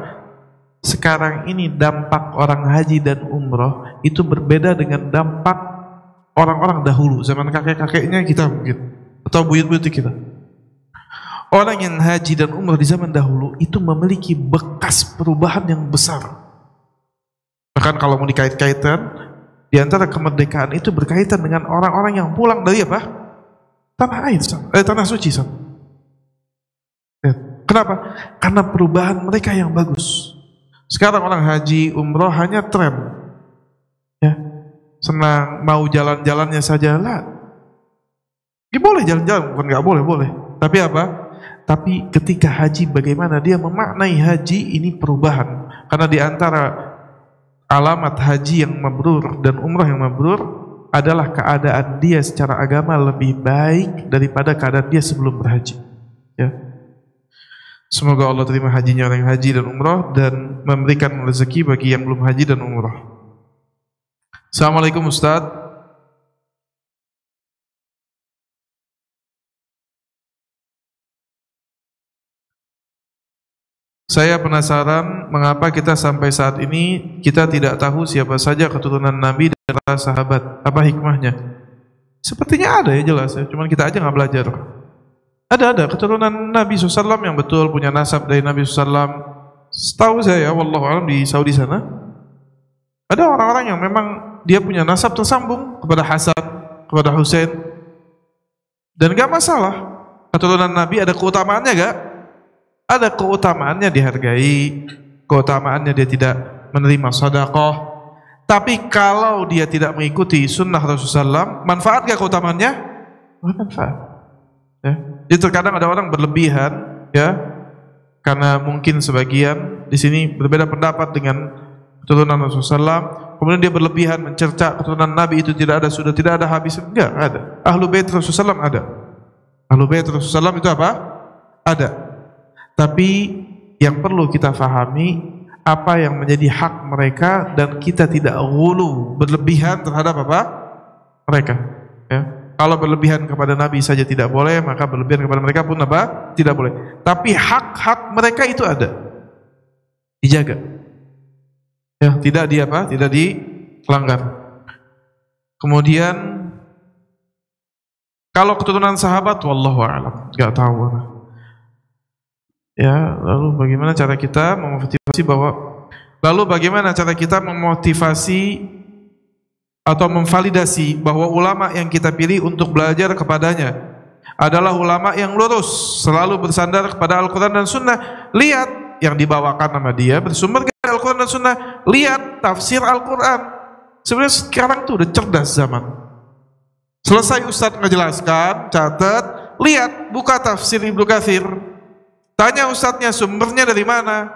sekarang ini dampak orang haji dan umrah itu berbeda dengan dampak orang-orang dahulu, zaman kakek-kakeknya kita mungkin, atau buyut-buyut kita. Orang yang haji dan umrah di zaman dahulu itu memiliki bekas perubahan yang besar. Bahkan kalau mau dikait-kaitan, di antara kemerdekaan itu berkaitan dengan orang-orang yang pulang dari apa? Tanah suci. Kenapa? Karena perubahan mereka yang bagus. Sekarang orang haji, umrah hanya tren. Ya. Senang, mau jalan-jalannya saja lah. Ya boleh jalan-jalan, bukan nggak boleh. Tapi apa? Tapi ketika haji, bagaimana dia memaknai haji ini perubahan? Karena di antara alamat haji yang mabrur dan umrah yang mabrur adalah keadaan dia secara agama lebih baik daripada keadaan dia sebelum berhaji. Ya. Semoga Allah terima hajinya orang yang haji dan umrah dan memberikan rezeki bagi yang belum haji dan umrah. Assalamualaikum Ustaz. Saya penasaran mengapa kita sampai saat ini kita tidak tahu siapa saja keturunan Nabi dan para sahabat. Apa hikmahnya? Sepertinya ada ya, jelas ya, cuman kita aja nggak belajar. Ada keturunan Nabi SAW yang betul punya nasab dari Nabi SAW. Setahu saya, wallahu a'lam, di Saudi sana ada orang-orang yang memang dia punya nasab tersambung kepada Hasan, kepada Husain, dan gak masalah. Keturunan Nabi ada keutamaannya gak? Ada keutamaannya, dihargai. Keutamaannya dia tidak menerima sedekah. Tapi kalau dia tidak mengikuti sunnah Rasulullah SAW, manfaat gak keutamaannya? Manfaat. Ya. Jadi terkadang ada orang berlebihan, ya, karena mungkin sebagian di sini berbeda pendapat dengan keturunan Rasulullah SAW, kemudian dia berlebihan mencerca keturunan Nabi itu tidak ada, sudah tidak ada habis. Enggak ada. Ahlu bait Rasulullah SAW ada. Ahlu bait Rasulullah SAW itu apa? Ada. Tapi yang perlu kita fahami apa yang menjadi hak mereka dan kita tidak ghulu, berlebihan terhadap apa? Mereka. Ya. Kalau berlebihan kepada Nabi saja tidak boleh, maka berlebihan kepada mereka pun apa? Tidak boleh. Tapi hak-hak mereka itu ada, dijaga. Ya, tidak dilanggar. Kemudian kalau keturunan sahabat, wallahu a'lam, enggak tahu. Ya, lalu bagaimana cara kita memotivasi atau memvalidasi bahwa ulama yang kita pilih untuk belajar kepadanya adalah ulama yang lurus, selalu bersandar kepada Al-Quran dan Sunnah. Lihat yang dibawakan sama dia bersumber dari Al-Quran dan Sunnah. Lihat tafsir Al-Quran. Sebenarnya sekarang tuh udah cerdas zaman. Selesai Ustadz menjelaskan, catat, lihat, buka tafsir Ibnu Katsir, tanya Ustadznya sumbernya dari mana,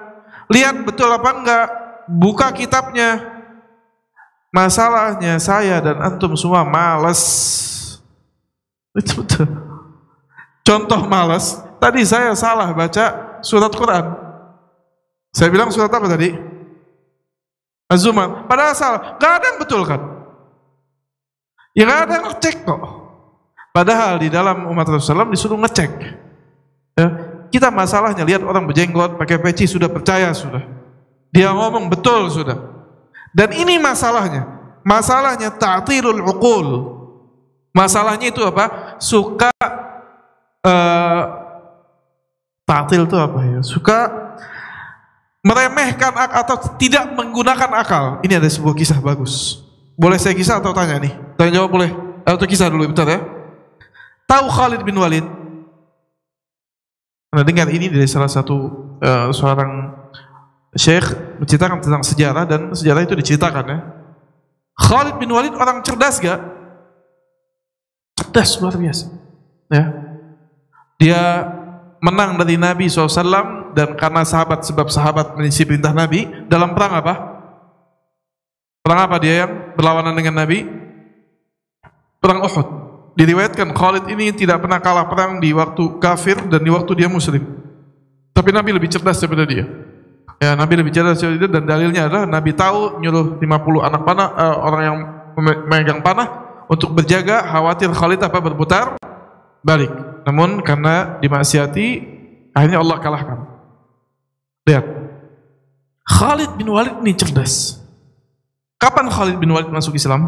lihat betul apa enggak, buka kitabnya. Masalahnya saya dan antum semua malas. Itu betul. Contoh malas, tadi saya salah baca surat Quran. Saya bilang surat apa tadi? Az-Zumar. Padahal salah. Gak ada yang betul kan? Ya gak ada yang ngecek kok. Padahal di dalam umat Rasulullah SAW disuruh ngecek. Ya. Kita masalahnya lihat orang berjenggot pakai peci sudah percaya sudah. Dia ngomong betul sudah. Dan ini masalahnya ta'tilul uqul. Masalahnya itu apa? Suka ta'til itu apa ya? Suka meremehkan atau tidak menggunakan akal. Ini ada sebuah kisah bagus. Boleh saya kisah atau tanya nih? Tanya jawab boleh? Atau kisah dulu bentar ya. Tahu Khalid bin Walid? Anda dengar ini dari salah satu seorang syekh menceritakan tentang sejarah, dan sejarah itu diceritakan ya. Khalid bin Walid orang cerdas gak? Cerdas luar biasa. Ya. Dia menang dari Nabi SAW, dan karena sebab sahabat menisi perintah Nabi dalam perang apa? Perang apa dia yang berlawanan dengan Nabi? Perang Uhud. Diriwayatkan Khalid ini tidak pernah kalah perang di waktu kafir dan di waktu dia muslim. Tapi Nabi lebih cerdas daripada dia. Ya, Nabi lebih cerdas daripada dia, dan dalilnya adalah Nabi tahu nyuruh 50 anak panah, orang yang memegang panah untuk berjaga, khawatir Khalid berputar balik. Namun karena dimaksiati, akhirnya Allah kalahkan. Lihat, Khalid bin Walid ini cerdas. Kapan Khalid bin Walid masuk Islam?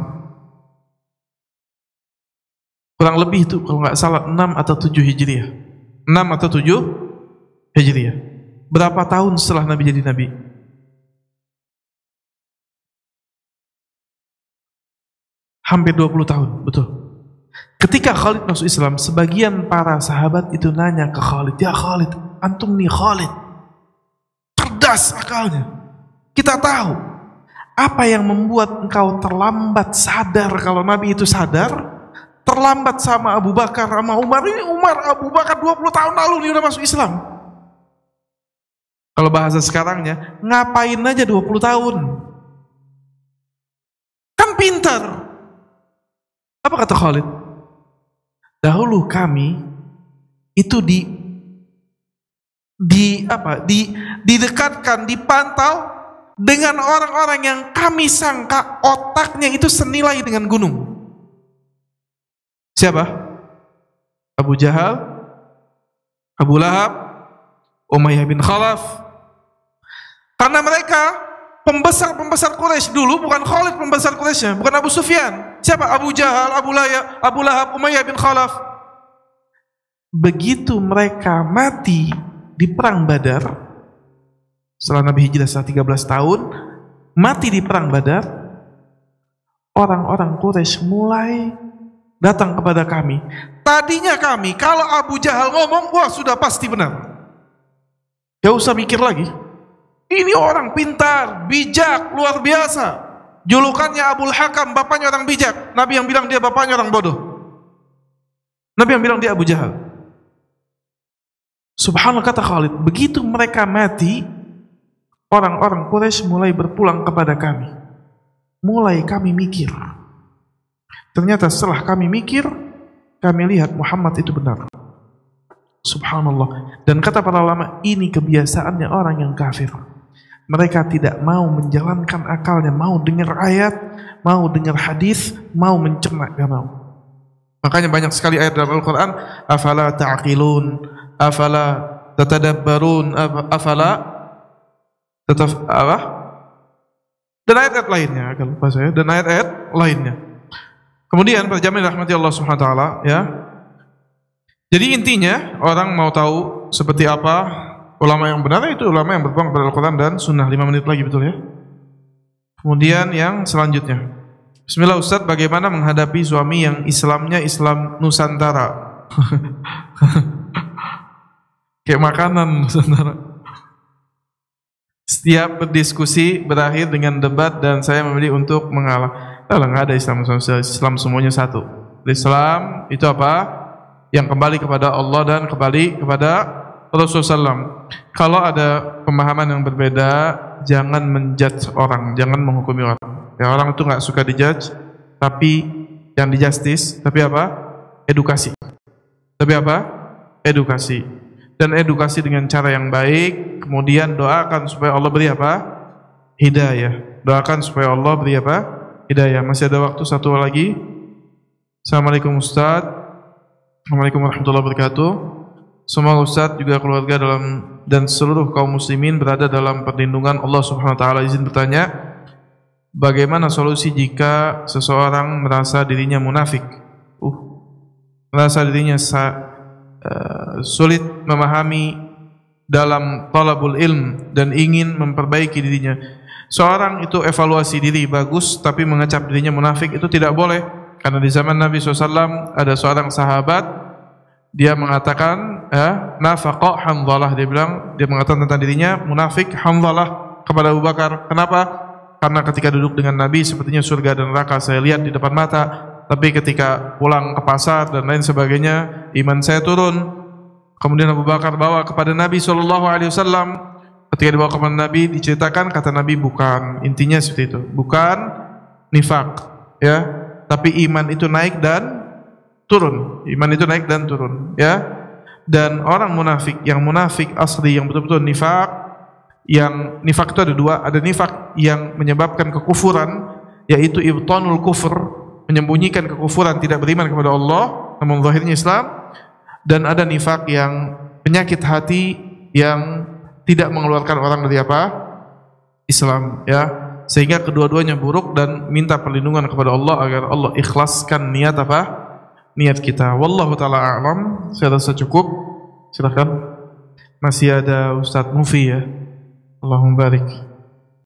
Kurang lebih itu kalau nggak salah 6 atau 7 Hijriah. 6 atau 7 Hijriah. Berapa tahun setelah Nabi jadi Nabi? Hampir 20 tahun, betul. Ketika Khalid masuk Islam, sebagian para sahabat itu nanya ke Khalid, "Ya Khalid, antum nih Khalid, cerdas akalnya. Kita tahu apa yang membuat engkau terlambat sadar kalau Nabi itu sadar, terlambat sama Abu Bakar, sama Umar. Ini Umar, Abu Bakar 20 tahun lalu dia udah masuk Islam. Kalau bahasa sekarangnya, ngapain aja 20 tahun? Kan pintar." Apa kata Khalid? Dahulu kami itu didekatkan, dipantau dengan orang-orang yang kami sangka otaknya itu senilai dengan gunung. Siapa? Abu Jahal, Abu Lahab, Umayyah bin Khalaf. Karena mereka pembesar Quraisy dulu, bukan Khalid pembesar Quraisynya, bukan Abu Sufyan. Siapa? Abu Jahal, Abu Lahab, Umayyah bin Khalaf. Begitu mereka mati di perang Badar, setelah Nabi hijrah setelah 13 tahun, mati di perang Badar, orang-orang Quraisy mulai datang kepada kami. Tadinya kami, kalau Abu Jahal ngomong, wah sudah pasti benar. Gak usah mikir lagi. Ini orang pintar, bijak, luar biasa. Julukannya Abul Hakam, bapaknya orang bijak. Nabi yang bilang dia bapaknya orang bodoh. Nabi yang bilang dia Abu Jahal. Subhanallah, kata Khalid, begitu mereka mati, orang-orang Quraisy mulai berpulang kepada kami. Mulai kami mikir. Ternyata setelah kami mikir, kami lihat Muhammad itu benar. Subhanallah. Dan kata para ulama, ini kebiasaannya orang yang kafir. Mereka tidak mau menjalankan akalnya, mau dengar ayat, mau dengar hadis, mau mencerna, gak mau. Makanya banyak sekali ayat dalam Al-Quran, afala ta'qilun, afala tatadabbarun, afala dan ayat-ayat lainnya, agak lupa saya, dan ayat-ayat lainnya. Kemudian para jamaah rahmati Allah Subhanahu wa taala, ya. Jadi intinya orang mau tahu seperti apa ulama yang benar, itu ulama yang berpegang pada Al-Quran dan Sunnah. 5 menit lagi, betul ya. Kemudian yang selanjutnya, bismillah Ustaz, bagaimana menghadapi suami yang Islamnya Islam Nusantara? Kayak makanan Nusantara. Setiap berdiskusi berakhir dengan debat dan saya memilih untuk mengalah. Nggak ada Islam Nusantara, Islam semuanya satu. Islam itu apa? Yang kembali kepada Allah dan kembali kepada Rasulullah SAW. Kalau ada pemahaman yang berbeda, jangan menjudge orang, jangan menghukumi orang. Ya, orang itu nggak suka dijudge, tapi yang dijustice, tapi apa? Edukasi. Tapi apa? Edukasi. Dan edukasi dengan cara yang baik. Kemudian doakan supaya Allah beri apa? Hidayah. Doakan supaya Allah beri apa? Hidayah. Masih ada waktu satu lagi. Assalamualaikum Ustaz. Assalamualaikum warahmatullahi wabarakatuh. Semoga Ustaz juga keluarga dan seluruh kaum muslimin berada dalam perlindungan Allah Subhanahu wa taala. Izin bertanya, bagaimana solusi jika seseorang merasa dirinya munafik? Merasa dirinya sulit memahami dalam talabul ilm dan ingin memperbaiki dirinya. Seorang itu evaluasi diri bagus, tapi mengecap dirinya munafik itu tidak boleh. Karena di zaman Nabi SAW ada seorang sahabat, dia mengatakan nafaqa Hanzalah, dia mengatakan tentang dirinya munafik Hanzalah kepada Abu Bakar. Kenapa? Karena ketika duduk dengan Nabi sepertinya surga dan neraka saya lihat di depan mata, tapi ketika pulang ke pasar dan lain sebagainya iman saya turun. Kemudian Abu Bakar bawa kepada Nabi SAW. Ketika dibawa kepada Nabi, diceritakan, kata Nabi bukan. Intinya seperti itu, bukan nifak, ya. Tapi iman itu naik dan turun. Iman itu naik dan turun, ya. Dan orang munafik, yang munafik asli, yang betul-betul nifak, yang nifak itu ada dua. Ada nifak yang menyebabkan kekufuran, yaitu ibtanul kufur, menyembunyikan kekufuran, tidak beriman kepada Allah namun zahirnya Islam. Dan ada nifak yang penyakit hati, yang tidak mengeluarkan orang dari apa? Islam, ya. Sehingga kedua-duanya buruk, dan minta perlindungan kepada Allah agar Allah ikhlaskan niat apa? Niat kita. Wallahu taala a'lam. Saya rasa cukup. Silakan. Masih ada Ustadz Mufi, ya. Allahumma barik.